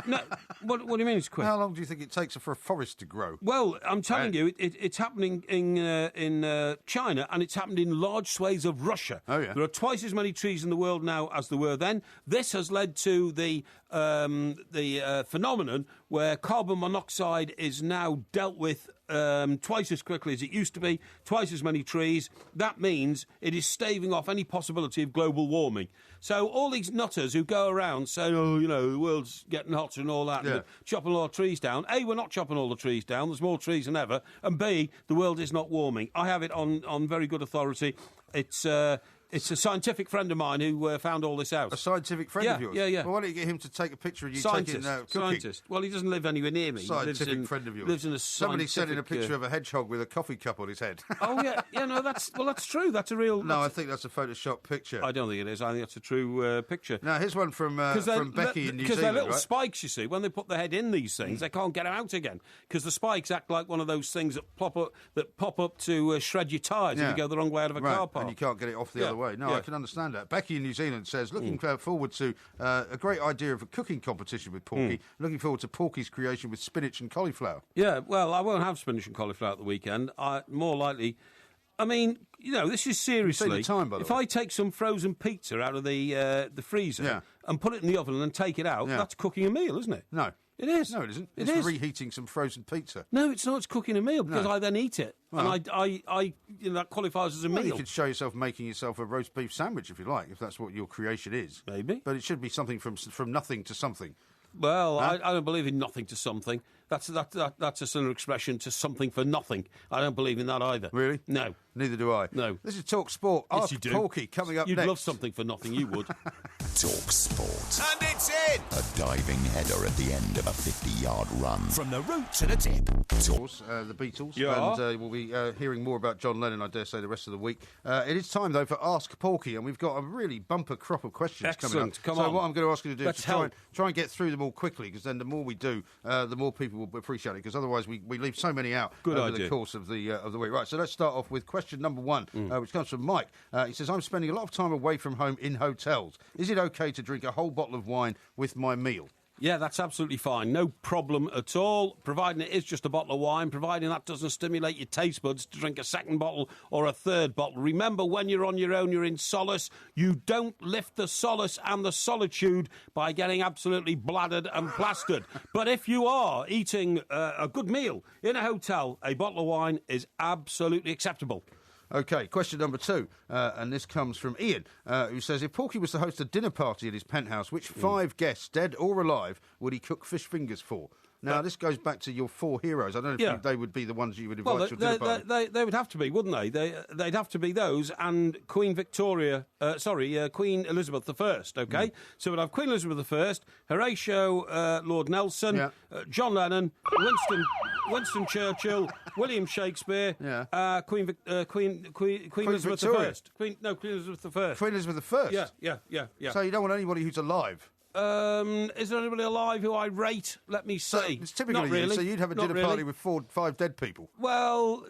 no. What do you mean it's quick? How long do you think it takes for a forest to grow? Well, I'm telling you, it's happening in China, and it's happened in large swathes of Russia. Oh, yeah. There are twice as many trees in the world now as there were then. This has led to the phenomenon where carbon monoxide is now dealt with twice as quickly as it used to be, twice as many trees. That means it is staving off any possibility of global warming. So all these nutters who go around saying, the world's getting hotter and all that, and chopping all the trees down. A, we're not chopping all the trees down. There's more trees than ever. And B, the world is not warming. I have it on very good authority. It's a scientific friend of mine who found all this out. A scientific friend of yours? Yeah. Well, why don't you get him to take a picture of you taking cooking? Scientist. Well, he doesn't live anywhere near me. Scientific friend of yours. Lives in a Somebody sent in a picture of a hedgehog with a coffee cup on his head. Oh, yeah. No, that's true. That's a real... No, I think that's a Photoshop picture. I don't think it is. I think that's a true picture. Now, here's one from Becky in New Zealand, because they're little spikes, you see. When they put their head in these things, they can't get them out again. Because the spikes act like one of those things that pop up to shred your tyres if you go the wrong way out of a car park. And you can't get it off the other way. No, I can understand that. Becky in New Zealand says, looking forward to a great idea of a cooking competition with Porky. Looking forward to Porky's creation with spinach and cauliflower. Yeah, well, I won't have spinach and cauliflower at the weekend. More likely... I mean, this is seriously... If I take some frozen pizza out of the freezer and put it in the oven and then take it out, that's cooking a meal, isn't it? No. It is. No, it isn't. It is. is Reheating some frozen pizza. No, it's not. It's cooking a meal because I then eat it. Well, and I that qualifies as a meal. You could show yourself making yourself a roast beef sandwich if you like, if that's what your creation is. Maybe. But it should be something from nothing to something. Well, I don't believe in nothing to something. That's a similar expression to something for nothing. I don't believe in that either. Really? No. Neither do I. No. This is Talk Sport. Yes, Ask you do. Porky coming up You'd next. love something for nothing, you would. Talk Sport. And it's in! A diving header at the end of a 50-yard run. From the root to the tip. The Beatles. Yeah. And we'll be hearing more about John Lennon, I dare say, the rest of the week. It is time, though, for Ask Porky, and we've got a really bumper crop of questions coming up. Come on. So what I'm going to ask you to do Let's is try and get through them all quickly, because then the more we do, the more people will appreciate it, because otherwise we leave so many out over the course of the week. Right, so let's start off with question number one, which comes from Mike. He says, I'm spending a lot of time away from home in hotels. Is it okay to drink a whole bottle of wine with my meal? Yeah, that's absolutely fine. No problem at all, providing it is just a bottle of wine, providing that doesn't stimulate your taste buds to drink a second bottle or a third bottle. Remember, when you're on your own, you're in solace. You don't lift the solace and the solitude by getting absolutely bladdered and plastered. But if you are eating a good meal in a hotel, a bottle of wine is absolutely acceptable. OK, question number two, and this comes from Ian, who says, if Porky was to host a dinner party at his penthouse, which 5 guests, dead or alive, would he cook fish fingers for? Now, this goes back to your 4 heroes. I don't know if they would be the ones you would invite to a dinner party. They would have to be, wouldn't they? They'd have to be those and Queen Queen Elizabeth I, OK? So we'd have Queen Elizabeth I, Horatio Lord Nelson, John Lennon, Winston Churchill, William Shakespeare, Queen Elizabeth I. Queen Elizabeth I. Queen Elizabeth I? Yeah. So you don't want anybody who's alive? Is there anybody alive who I rate? Let me see. So it's typically Not really. So you'd have a dinner party with 5 dead people. Well,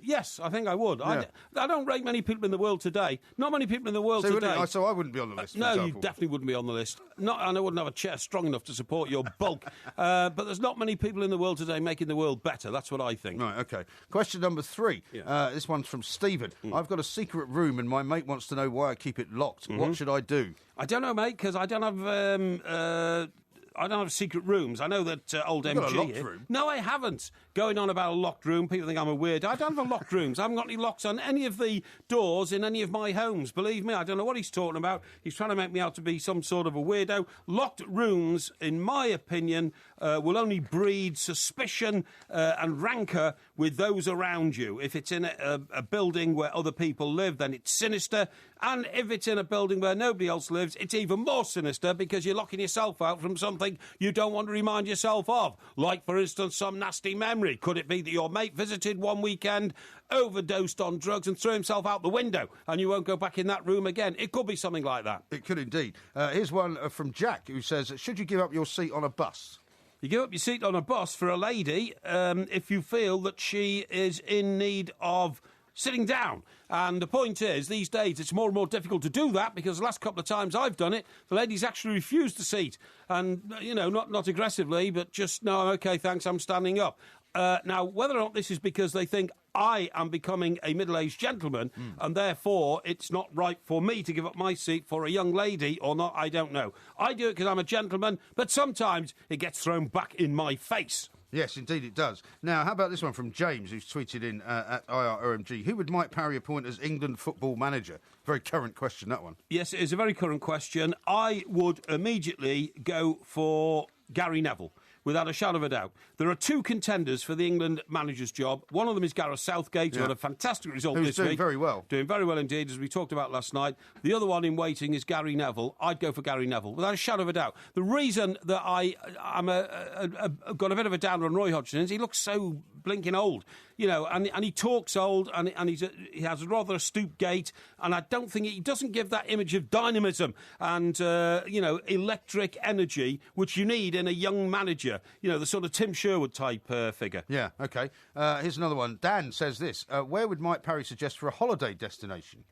yes, I think I would. Yeah. I don't rate many people in the world today. Not many people in the world today. So I wouldn't be on the list. For No, example. you definitely wouldn't be on the list. And I wouldn't have a chair strong enough to support your bulk. But there's not many people in the world today making the world better. That's what I think. Right, OK. Question number 3. Yeah. This one's from Stephen. I've got a secret room and my mate wants to know why I keep it locked. What should I do? I don't know, mate, because I don't have secret rooms. I know that old MG... You've got a locked room? No, I haven't. Going on about a locked room, people think I'm a weirdo. I don't have locked rooms. I haven't got any locks on any of the doors in any of my homes. Believe me, I don't know what he's talking about. He's trying to make me out to be some sort of a weirdo. Locked rooms, in my opinion, will only breed suspicion and rancour with those around you. If it's in a building where other people live, then it's sinister. And if it's in a building where nobody else lives, it's even more sinister because you're locking yourself out from something you don't want to remind yourself of. Like, for instance, some nasty memory. Could it be that your mate visited one weekend, overdosed on drugs and threw himself out the window and you won't go back in that room again? It could be something like that. It could indeed. Here's one from Jack who says, should you give up your seat on a bus? You give up your seat on a bus for a lady if you feel that she is in need of sitting down. And the point is, these days, it's more and more difficult to do that because the last couple of times I've done it, the ladies actually refused the seat. And, you know, not aggressively, but just, no, OK, thanks, I'm standing up. Now, whether or not this is because they think I am becoming a middle-aged gentleman and therefore it's not right for me to give up my seat for a young lady or not, I don't know. I do it because I'm a gentleman, but sometimes it gets thrown back in my face. Yes, indeed it does. Now, how about this one from James, who's tweeted in at IROMG. Who would Mike Parry appoint as England football manager? Very current question, that one. Yes, it is a very current question. I would immediately go for Gary Neville, without a shadow of a doubt. There are 2 contenders for the England manager's job. One of them is Gareth Southgate, who had a fantastic result this week. Doing very well. Doing very well indeed, as we talked about last night. The other one in waiting is Gary Neville. I'd go for Gary Neville, without a shadow of a doubt. The reason that I'm got a bit of a downer on Roy Hodgson is he looks so blinking old, you know, and he talks old, and he has rather a stoop gait, and I don't think he doesn't give that image of dynamism and electric energy which you need in a young manager. You know, the sort of Tim Sherwood type figure. Yeah, OK. Here's another one. Dan says this. Where would Mike Parry suggest for a holiday destination?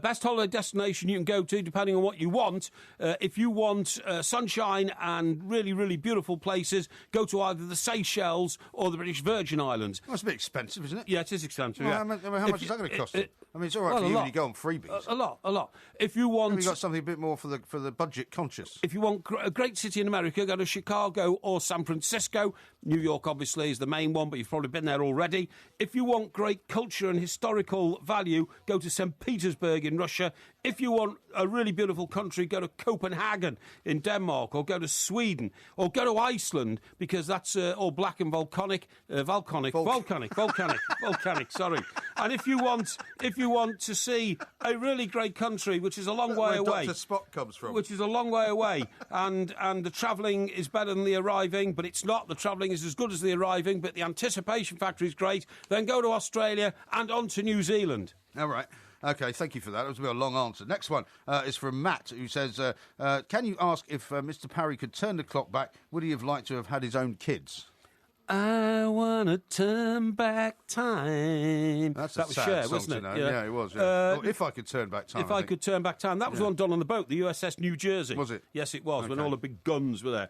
Best holiday destination you can go to, depending on what you want. If you want sunshine and really, really beautiful places, go to either the Seychelles or the British Virgin Islands. That's a bit expensive, isn't it? Yeah, it is expensive. Well, yeah. How much is that going to cost you? I mean, it's all right for you when you go on freebies. A lot. If you want... Have you got something a bit more for the budget conscious? If you want a great city in America, go to Chicago or San Francisco. New York, obviously, is the main one, but you've probably been there already. If you want great culture and historical value, go to St. Petersburg in Russia. If you want a really beautiful country, go to Copenhagen in Denmark, or go to Sweden, or go to Iceland, because that's all black and volcanic. Volcanic. Sorry. And if you want to see a really great country, which is a long way away, Dr. Spock comes from, which is a long way away, and the travelling is better than the arriving, but it's not. The travelling is as good as the arriving, but the anticipation factor is great. Then go to Australia and on to New Zealand. All right. OK, thank you for that. That was a bit of a long answer. Next one is from Matt, who says, can you ask if Mr Parry could turn the clock back? Would he have liked to have had his own kids? I want to turn back time. That was Cher, wasn't it? Yeah, it was. Yeah. If I could turn back time. If I could turn back time. That was one done on the boat, the USS New Jersey. Was it? Yes, it was, when all the big guns were there.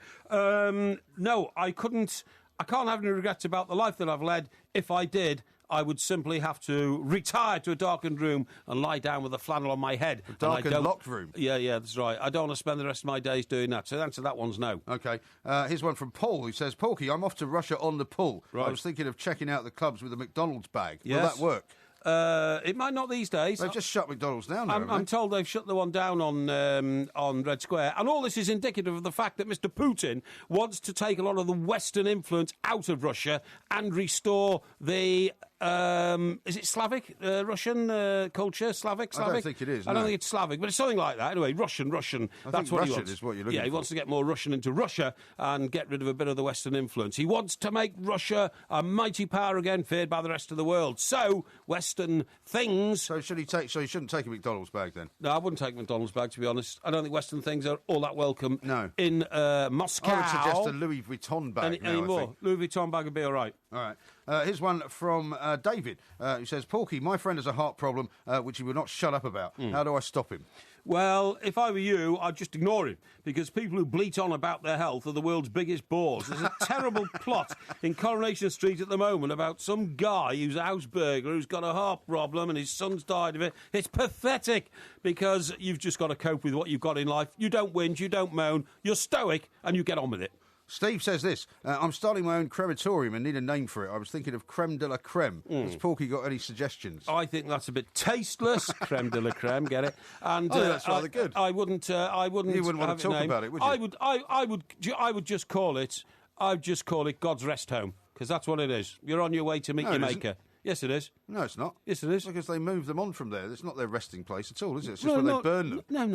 No, I couldn't. I can't have any regrets about the life that I've led. If I did, I would simply have to retire to a darkened room and lie down with a flannel on my head. A darkened, locked room? Yeah, that's right. I don't want to spend the rest of my days doing that. So the answer to that one's no. OK. Here's one from Paul, who says, Porky, I'm off to Russia on the pull. Right. I was thinking of checking out the clubs with a McDonald's bag. Will that work? It might not these days. They've just shut McDonald's down there, I'm told they've shut the one down on Red Square. And all this is indicative of the fact that Mr Putin wants to take a lot of the Western influence out of Russia and restore the Is it Slavic? Russian culture? Slavic? I don't think it is. I don't think it's Slavic, but it's something like that. Anyway, Russian. That's what he wants. Is what you're looking he for. wants to get more Russian into Russia and get rid of a bit of the Western influence. He wants to make Russia a mighty power again, feared by the rest of the world. So, Western things... So he shouldn't take a McDonald's bag, then? No, I wouldn't take a McDonald's bag, to be honest. I don't think Western things are all that welcome in Moscow. I would suggest a Louis Vuitton bag anymore. Louis Vuitton bag would be all right. All right. Here's one from David, who says, Porky, my friend has a heart problem, which he will not shut up about. How do I stop him? Well, if I were you, I'd just ignore him, because people who bleat on about their health are the world's biggest bores. There's a terrible plot in Coronation Street at the moment about some guy who's a house burglar who's got a heart problem and his son's died of it. It's pathetic, because you've just got to cope with what you've got in life. You don't whinge, you don't moan, you're stoic, and you get on with it. Steve says this, I'm starting my own crematorium and need a name for it. I was thinking of creme de la creme. Has Porky got any suggestions? I think that's a bit tasteless. Creme de la creme, get it? And that's rather good. I wouldn't. You wouldn't want to talk about it, would you? I would just call it. I'd just call it God's rest home, because that's what it is. You're on your way to meet your maker. Yes, it is. No, it's not. Yes, it is. Because they move them on from there. It's not their resting place at all, is it? It's just when they burn them. No.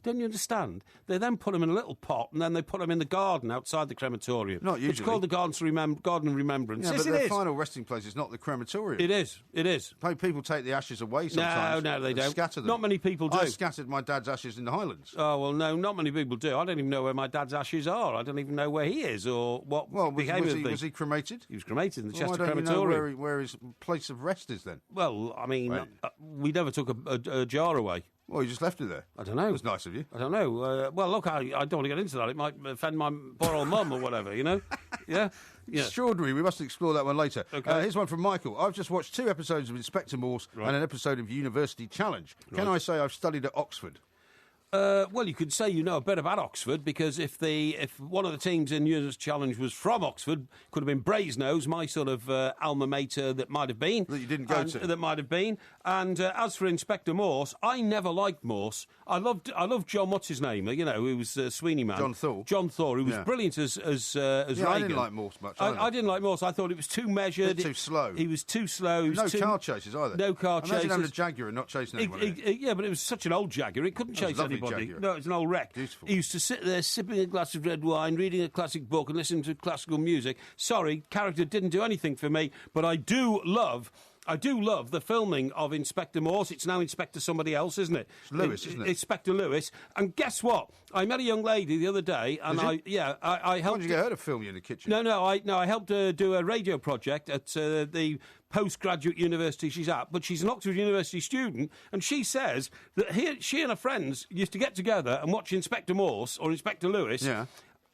Don't you understand? They then put them in a little pot, and then they put them in the garden outside the crematorium. Not usually. It's called the Garden of Remembrance. Yeah, yes, but their final resting place is not the crematorium. It is. People take the ashes away sometimes. No, they don't. Scatter them. Not many people do. I scattered my dad's ashes in the Highlands. Oh, well, no, not many people do. I don't even know where my dad's ashes are. I don't even know where he is or what became of him. Was he cremated? He was cremated in the Chester I don't crematorium. Know where his place of rest is then. Well, I mean, we never took a jar away. Well, you just left it there. I don't know. It was nice of you. I don't know. Well, look, I don't want to get into that. It might offend my poor old mum or whatever, you know? Yeah? Extraordinary. We must explore that one later. Okay. Here's one from Michael. I've just watched 2 episodes of Inspector Morse and an episode of University Challenge. Can I say I've studied at Oxford? Well, you could say you know a bit about Oxford, because if one of the teams in University Challenge was from Oxford, could have been Brasenose, my sort of alma mater that might have been. That you didn't go to. That might have been. And as for Inspector Morse, I never liked Morse. I loved John, what's his name? You know, who was Sweeney Man. John Thor, who was brilliant as Reagan. I didn't like Morse much. I didn't like Morse. I thought it was too measured. Too slow. He was too slow. No car chases either. No car chases. Imagine having a Jaguar and not chasing anyone. Yeah, but it was such an old Jaguar. It couldn't chase anybody. Jaguar. No, it's an old wreck. Beautiful. He used to sit there sipping a glass of red wine, reading a classic book and listening to classical music. Sorry, character didn't do anything for me, but I do love the filming of Inspector Morse. It's now Inspector somebody else, isn't it? It's Lewis, isn't it? Inspector Lewis. And guess what? I met a young lady the other day, and I helped. Why did you get her to film you in the kitchen? No, I helped her do a radio project at the postgraduate university she's at, but she's an Oxford University student, and she says that she and her friends used to get together and watch Inspector Morse or Inspector Lewis. Yeah.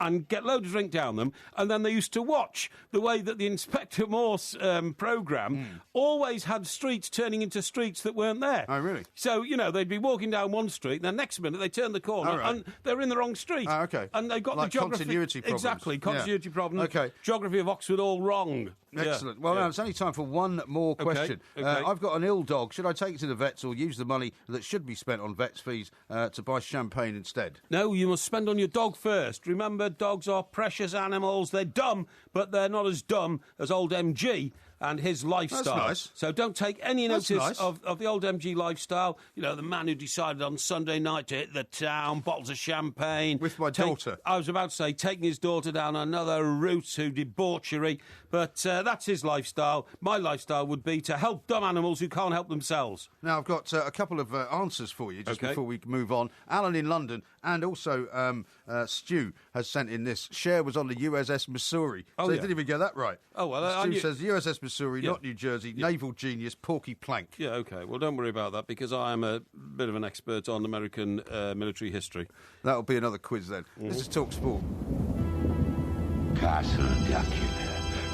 And get loads of drink down them, and then they used to watch the way that the Inspector Morse programme always had streets turning into streets that weren't there. Oh, really? So, you know, they'd be walking down one street, and then next minute they turn the corner, and they're in the wrong street. Oh, okay. And they've got like the geography... continuity problems. Exactly, continuity problems. Okay. Geography of Oxford all wrong. Excellent. Well, now it's only time for one more question. Okay. I've got an ill dog. Should I take it to the vets or use the money that should be spent on vets' fees to buy champagne instead? No, you must spend on your dog first. Remember, dogs are precious animals. They're dumb, but they're not as dumb as old MG and his lifestyle. That's nice. So don't take any notice of the old MG lifestyle. You know, the man who decided on Sunday night to hit the town, bottles of champagne. With my daughter. I was about to say, taking his daughter down another route to debauchery, but that's his lifestyle. My lifestyle would be to help dumb animals who can't help themselves. Now, I've got a couple of answers for you just before we move on. Alan in London and also Stu has sent in this. Cher was on the USS Missouri. So they didn't even get that right. Oh, well, Stu says USS Missouri, not New Jersey, naval genius, Porky Plank. Yeah, OK. Well, don't worry about that, because I am a bit of an expert on American military history. That'll be another quiz then. This is Talk Sport. Castle Dracula,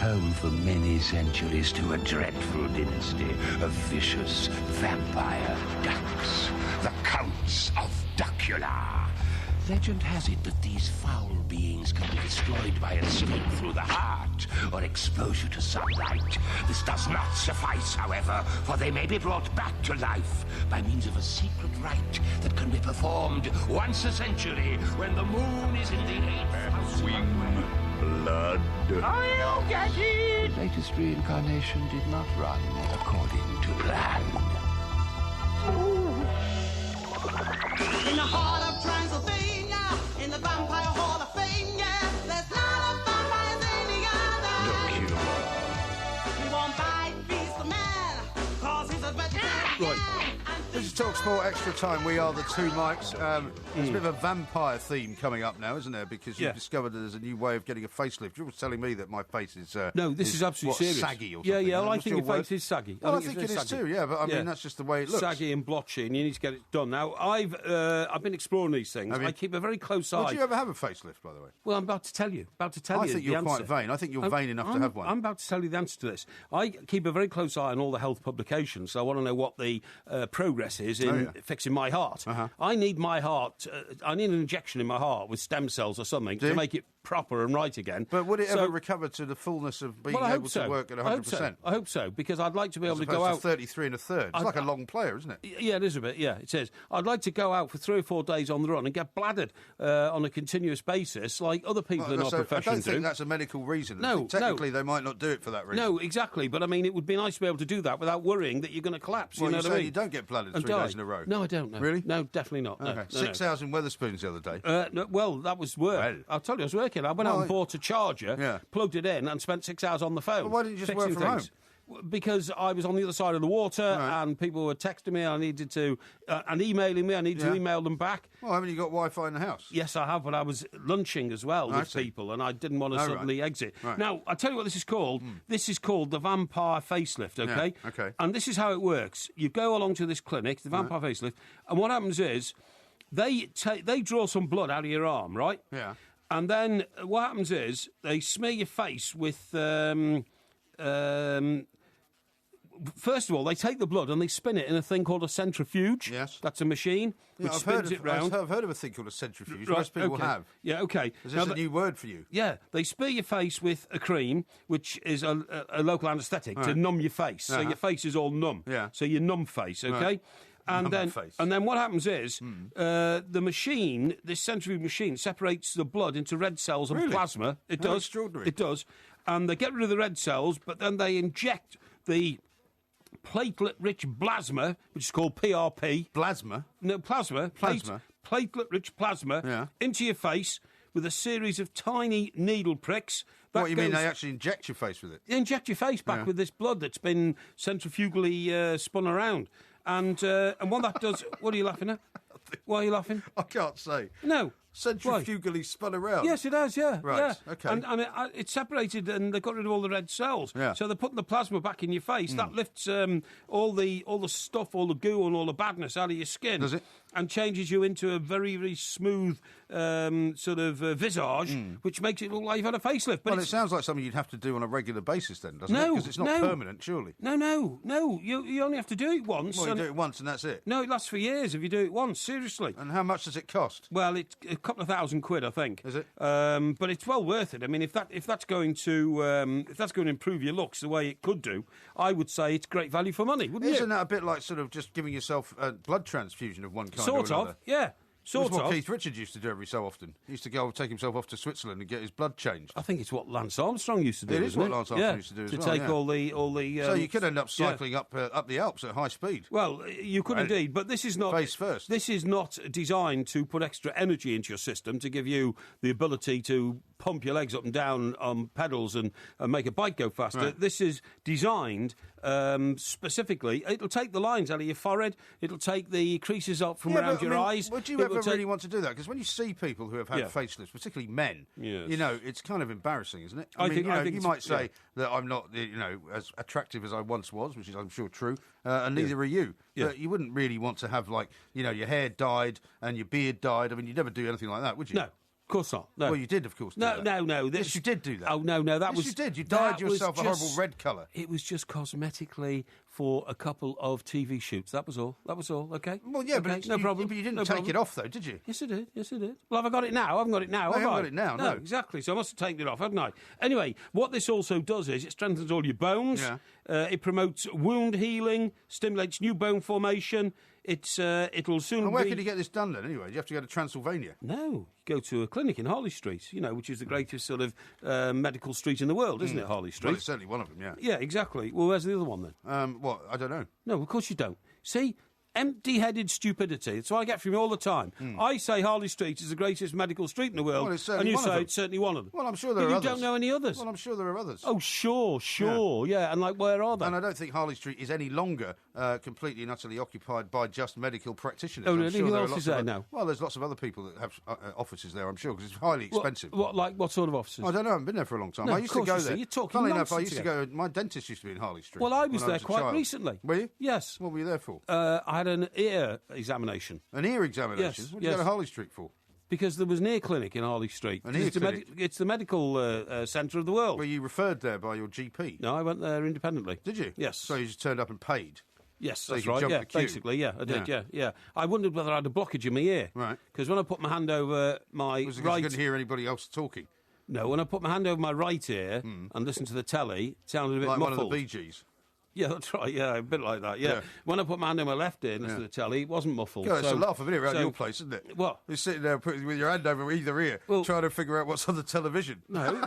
home for many centuries to a dreadful dynasty of vicious vampire ducks, the Counts of Dracula. Legend has it that these foul beings can be destroyed by escape through the heart or exposure to sunlight. This does not suffice, however, for they may be brought back to life by means of a secret rite that can be performed once a century when the moon is in the 8th house. blood. I'll get it! Latest reincarnation did not run according to plan. In the heart of Transylvania, in the Vampire Hall of Fame, yeah, there's not a vampire in the other. He won't bite, feast the man, cause he's a vegetarian. Right. This is TalkSport Extra Time. We are the two mics. There's a bit of a vampire theme coming up now, isn't there? Because you've discovered that there's a new way of getting a facelift. You were telling me that my face is no, this is absolutely serious. Saggy or something. Yeah, well, I think your face is saggy. Well, I think it is too, yeah, but I mean, that's just the way it looks. Saggy and blotchy, and you need to get it done. Now, I've been exploring these things. I keep a very close eye. Would you ever have a facelift, by the way? Well, I'm about to tell you. I think you're quite vain. I think you're vain enough to have one. I'm about to tell you the answer to this. I keep a very close eye on all the health publications, so I want to know what the progress is in fixing my heart. I need my heart. I need an injection in my heart with stem cells or something to make it proper and right again. But would it ever recover to the fullness of being able to work at 100%? I hope so, because I'd like to be able to go out 33 1/3. It's like a long player, isn't it? Yeah, it is a bit. Yeah, it is. I'd like to go out for 3 or 4 days on the run and get bladdered on a continuous basis, like other people in our profession do. I don't think that's a medical reason. No, technically they might not do it for that reason. No, exactly. But I mean, it would be nice to be able to do that without worrying that you're going to collapse. Well, you know what I mean? You don't get bladdered 3 days in a row. No, I don't. No. Really? No, definitely not. Okay. No, 6 hours in Wetherspoons the other day. No, well, that was work. Well. I'll tell you, I was working. I went out and bought a charger, plugged it in, and spent 6 hours on the phone. Well, why didn't you just work from home? Because I was on the other side of the water and people were texting me. I needed to and emailing me. I needed to email them back. Well, haven't you got Wi-Fi in the house? Yes, I have, but I was lunching as well with people, and I didn't want to suddenly exit. Right. Now, I'll tell you what this is called. This is called the vampire facelift, okay? Yeah, okay. And this is how it works. You go along to this clinic, the vampire facelift, and what happens is they draw some blood out of your arm, right? Yeah. And then what happens is they smear your face with... First of all, they take the blood and they spin it in a thing called a centrifuge. Yes. That's a machine which spins it round. I've heard of a thing called a centrifuge. Right, Most people have. Yeah, okay. Is this a new word for you? Yeah. They spear your face with a cream, which is a local anaesthetic, to numb your face. So your face is all numb. Yeah. So your numb face, okay? And then what happens is the machine, this centrifuge machine, separates the blood into red cells and plasma. It does. Extraordinary. It does. And they get rid of the red cells, but then they inject the platelet-rich plasma, which is called PRP. Plasma? No, plasma. Platelet-rich plasma into your face with a series of tiny needle pricks. What, you mean they actually inject your face with it? They inject your face back with this blood that's been centrifugally spun around. And what that does... What are you laughing at? Why are you laughing? I can't say. No. Centrifugally spun around? Yes, it has, yeah. Right, yeah. okay. And it's separated and they got rid of all the red cells. Yeah. So they're putting the plasma back in your face. That lifts all the stuff, all the goo and all the badness out of your skin. Does it? And changes you into a very, very smooth sort of visage, which makes it look like you've had a facelift. But it sounds like something you'd have to do on a regular basis then, doesn't it? Because it's not permanent, surely. No. You only have to do it once. Well, you do it once and that's it? No, it lasts for years if you do it once, seriously. And how much does it cost? Well, it's a couple of £1,000, I think. Is it? But it's well worth it. I mean, if that's going to improve your looks the way it could do, I would say it's great value for money, wouldn't it? Isn't that a bit like sort of just giving yourself a blood transfusion of one kind or another? Sort of, yeah. That's what Keith Richards used to do every so often. He used to go take himself off to Switzerland and get his blood changed. I think it's what Lance Armstrong used to do. It is what Lance Armstrong used to do as well. To take all the. So you could end up cycling up the Alps at high speed. Well, you could indeed, but this is not face first. This is not designed to put extra energy into your system to give you the ability to pump your legs up and down on pedals and make a bike go faster. Right. This is designed specifically. It'll take the lines out of your forehead. It'll take the creases up from around your eyes. Would you ever really want to do that? Because when you see people who have had facelifts, particularly men, you know, it's kind of embarrassing, isn't it? I mean, you might say that I'm not, as attractive as I once was, which is, I'm sure, true, and neither are you. Yeah. But you wouldn't really want to have, your hair dyed and your beard dyed. I mean, you'd never do anything like that, would you? No. Of course not. No. Well, you did, of course. No. Yes, you did do that. Oh no, that was. Yes, you did. You dyed yourself a horrible red colour. It was just cosmetically for a couple of TV shoots. That was all. Okay. Well, yeah, okay, but no problem. But you didn't no take problem. it off, though, did you? Yes, I did. Well, have I got it now? I haven't got it now. No, have you I? haven't got it now, no. Exactly. So I must have taken it off, haven't I? Anyway, what this also does is it strengthens all your bones. Yeah. It promotes wound healing, stimulates new bone formation. It'll soon And where be... could you get this done, then, anyway? Do you have to go to Transylvania? No, you go to a clinic in Harley Street, which is the greatest sort of medical street in the world, isn't it, Harley Street? Well, it's certainly one of them, yeah. Yeah, exactly. Well, where's the other one, then? What? I don't know. No, of course you don't. See, empty-headed stupidity. That's what I get from you all the time. I say Harley Street is the greatest medical street in the world, Well, it's certainly and you one of say them. it's certainly one of them. Well, I'm sure there but are you others. don't know any others. Well, I'm sure there are others. Oh, sure, yeah. And, where are they? And I don't think Harley Street is any longer completely and utterly occupied by just medical practitioners. Oh, I'm really? sure Who there are else lots is there of now? Well, there's lots of other people that have offices there, I'm sure, because it's highly expensive. What sort of offices? I don't know. I haven't been there for a long time. No, I of used to course go you see, there. you're talking Funnily enough, I nonsense used to go. My dentist used to be in Harley Street. Well, I was when there a quite child. recently. Were you? Yes. What were you there for? I had an ear examination. An ear examination? Yes, What did you go to Harley Street for? Because there was an ear clinic in Harley Street. An ear clinic? It's the medical centre of the world. Were you referred there by your GP? No, I went there independently. Did you? Yes. So you just turned up and paid? Yes, So that's you could right. jump Yeah, the queue? basically, yeah, I did. Yeah. I wondered whether I had a blockage in my ear. Right. Because when I put my hand over my Was it 'cause right, you couldn't hear anybody else talking? no, when I put my hand over my right ear and listened to the telly, it sounded a bit Like muffled. one of the Bee Gees? Yeah, that's right. Yeah, a bit like that. Yeah. When I put my hand over my left ear and listened to the telly, it wasn't muffled. God, it's so, a laugh of it around so- your place, isn't it? What? You're sitting there with your hand over either ear, Well- trying to figure out what's on the television. No.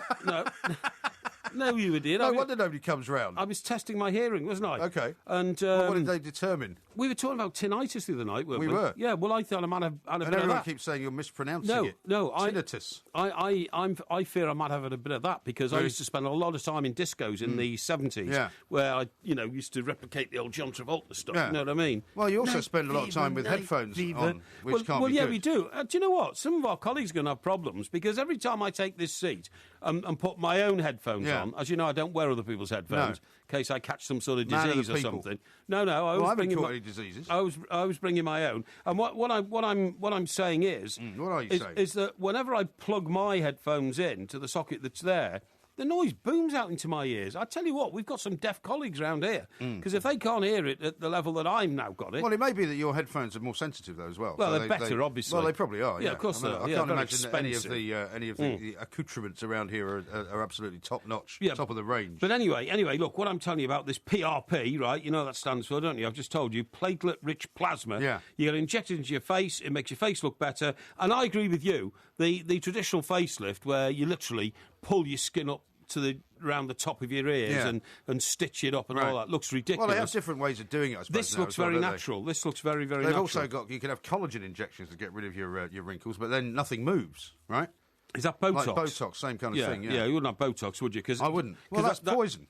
No, you idiot. No wonder nobody comes round. I was testing my hearing, wasn't I? Okay. And what did they determine? we were talking about tinnitus the other night, weren't we? We were. Yeah, well, I thought I might have had a And bit of everyone that. keeps saying you're mispronouncing it. No, Tinnitus. I fear I might have had a bit of that because I Really? used to spend a lot of time in discos in the 70s Yeah. where I, used to replicate the old John Travolta stuff, Yeah. you know what I mean? Well, you also spend a lot of time with headphones on, which can't be yeah, good. we do. Do you know what? Some of our colleagues are going to have problems because every time I take this seat and put my own headphones Yeah. on, as you know, I don't wear other people's headphones in case I catch some sort of Man of the disease or people. something. No, I Well, I was haven't bringing caught my any diseases. I was bringing my own, and what I'm saying is, what are you saying? is that whenever I plug my headphones in to the socket that's there, the noise booms out into my ears. I tell you what, we've got some deaf colleagues around here because if they can't hear it at the level that I'm now got it, Well, it may be that your headphones are more sensitive though as well. Well, So they're better, obviously. Well, they probably are. Yeah, of course they are. I Yeah, can't very imagine that any of the accoutrements around here are absolutely top notch, top of the range. But anyway, look, what I'm telling you about this PRP, right? You know what that stands for, don't you? I've just told you, platelet-rich plasma. Yeah. You get it injected into your face, it makes your face look better. And I agree with you. The traditional facelift where you literally pull your skin up to around the top of your ears and stitch it up and all that looks ridiculous. Well, they have different ways of doing it, I suppose. This looks very natural. This looks very, very They've natural. also got, you can have collagen injections to get rid of your wrinkles, but then nothing moves, right? Is that Botox? Like Botox, same kind of thing, Yeah, you wouldn't have Botox, would you? Cause, I wouldn't. Well, that's poison.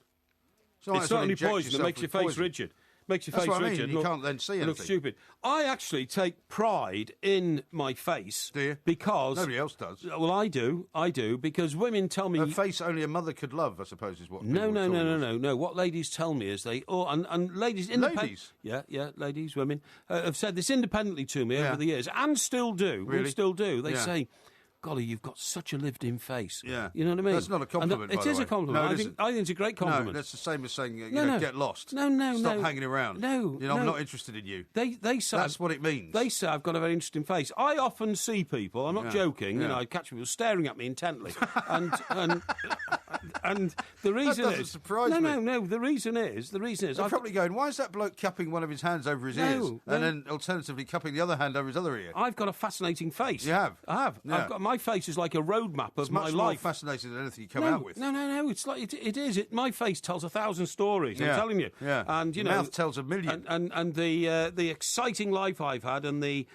It's certainly poison. It makes your face rigid. Makes your That's face what I mean. rigid. You can't then see It looks anything. stupid. I actually take pride in my face. Do you? Because Nobody else does. Well, I do, because women tell me A face only a mother could love, I suppose, is what. No. people are calling it. What ladies tell me is and ladies, Ladies? yeah, ladies, women have said this independently to me Yeah. over the years, and still do. Really? And still do. They Yeah. say, "Golly, you've got such a lived-in face." Yeah. You know what I mean? That's not a compliment, And by it the is way. a compliment. No, it I think it's a great compliment. No, that's the same as saying, No. get lost. No, Stop no. hanging around. No, I'm no. not interested in you. They say That's what it means. They say I've got a very interesting face. I often see people. I'm not joking. Yeah. I catch people staring at me intently, and the reason doesn't is surprise me. No. The reason is They're probably going, why is that bloke cupping one of his hands over his ears and then alternatively cupping the other hand over his other ear? I've got a fascinating face. You have? I have. Yeah. My face is like a roadmap of It's my much more life. fascinating than anything you come out with. No. It's like it is. My face tells 1,000 stories. I'm Yeah. telling you. Yeah. And Your mouth tells a million. And the exciting life I've had and the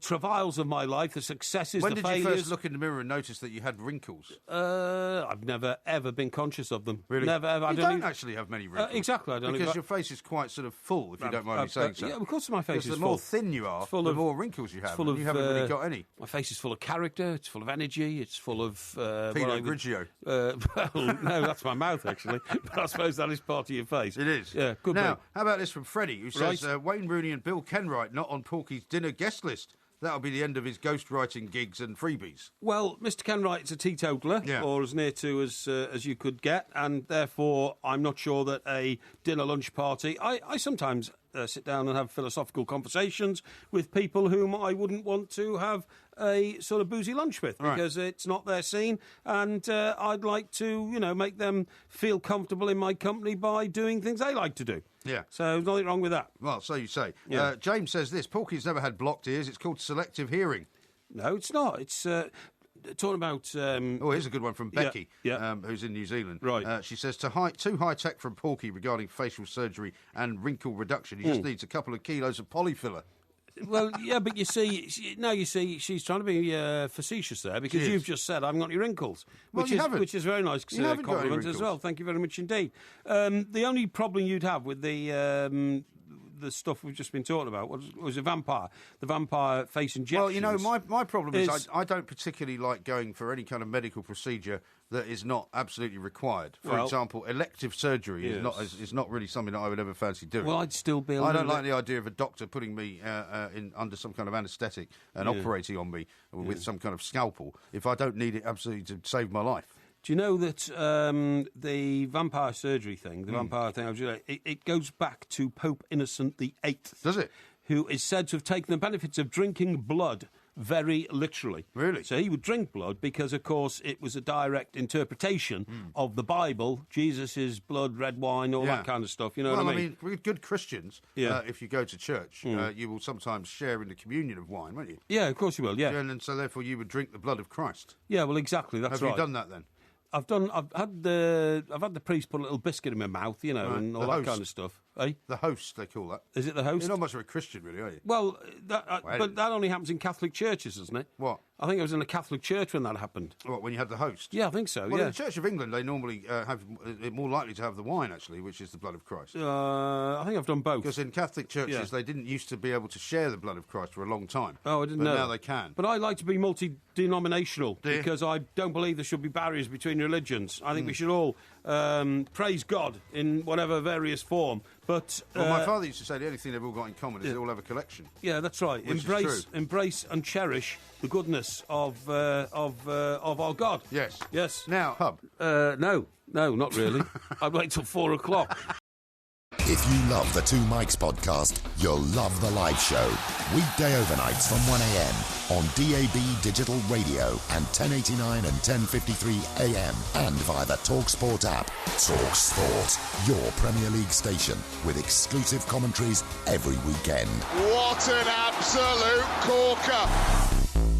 travails of my life, the successes, When the did failures. you first look in the mirror and notice that you had wrinkles? I've never ever been conscious of them. Really? Never ever. You don't actually have many wrinkles. Exactly. I don't because your face is quite sort of full, if you don't mind me saying so. Yeah, of course my face Because is the more full. thin you are, It's full the of- more wrinkles you have. full And of, you haven't really got any. My face is full of character. It's full of energy. It's full of Pinot Grigio. Well, no, that's my mouth actually. But I suppose that is part of your face. It is. Yeah. Good. Now, how about this from Freddie, who says Right. Wayne Rooney and Bill Kenwright not on Porky's dinner guest list? that'll be the end of his ghostwriting gigs and freebies. Well, Mr Kenwright's a teetotaler, or as near to as you could get, and therefore I'm not sure that a dinner-lunch party... I sometimes sit down and have philosophical conversations with people whom I wouldn't want to have a sort of boozy lunch with, because it's not their scene, and I'd like to, make them feel comfortable in my company by doing things they like to do. Yeah. So nothing wrong with that. Well, so you say. Yeah. James says this, Porky's never had blocked ears, it's called selective hearing. No, it's not. It's... talking about... here's a good one from Becky, yeah. Who's in New Zealand. Right. She says, too high tech from Porky regarding facial surgery and wrinkle reduction. He just needs a couple of kilos of polyfiller. Well, yeah, but you see, she's trying to be facetious there, because you've just said I haven't got any wrinkles, which is very nice compliment as well. Thank you very much indeed. The only problem you'd have with the stuff we've just been talking about was a vampire, the vampire face injections. Well, my problem is I don't particularly like going for any kind of medical procedure that is not absolutely required. For example, elective surgery is not really something that I would ever fancy doing. Well, I'd still be... I don't like the idea of a doctor putting me in under some kind of anaesthetic and operating on me with some kind of scalpel if I don't need it absolutely to save my life. Do you know that the vampire surgery thing, vampire thing, it goes back to Pope Innocent VIII. Does it? Who is said to have taken the benefits of drinking blood very literally. Really? So he would drink blood because, of course, it was a direct interpretation of the Bible, Jesus' blood, red wine, all that kind of stuff. You know what I mean? With good Christians, if you go to church, you will sometimes share in the communion of wine, won't you? Yeah, of course you will, yeah. And so therefore you would drink the blood of Christ. Yeah, well, exactly, that's right. Have you done that then? I've had the priest put a little biscuit in my mouth, and all that kind of stuff. Eh? The host, they call that. Is it the host? You're not much of a Christian, really, are you? Well, but that only happens in Catholic churches, doesn't it? What? I think I was in a Catholic church when that happened. What, when you had the host? Yeah, I think so, Well, in the Church of England, they normally have more likely to have the wine, actually, which is the blood of Christ. I think I've done both. Because in Catholic churches, they didn't used to be able to share the blood of Christ for a long time. Oh, I didn't know. But now they can. But I like to be multi-denominational because I don't believe there should be barriers between religions. I think we should all praise God in whatever various form. But my father used to say the only thing they've all got in common is they all have a collection. Yeah, that's right. Embrace and cherish the goodness of our God. Yes. Yes. Now, pub. No, not really. I'd wait till 4 o'clock. If you love the Two Mics podcast, you'll love the live show. Weekday overnights from 1am on DAB Digital Radio and 1089 and 1053 AM and via the TalkSport app. TalkSport, your Premier League station with exclusive commentaries every weekend. What an absolute corker!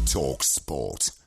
TalkSport.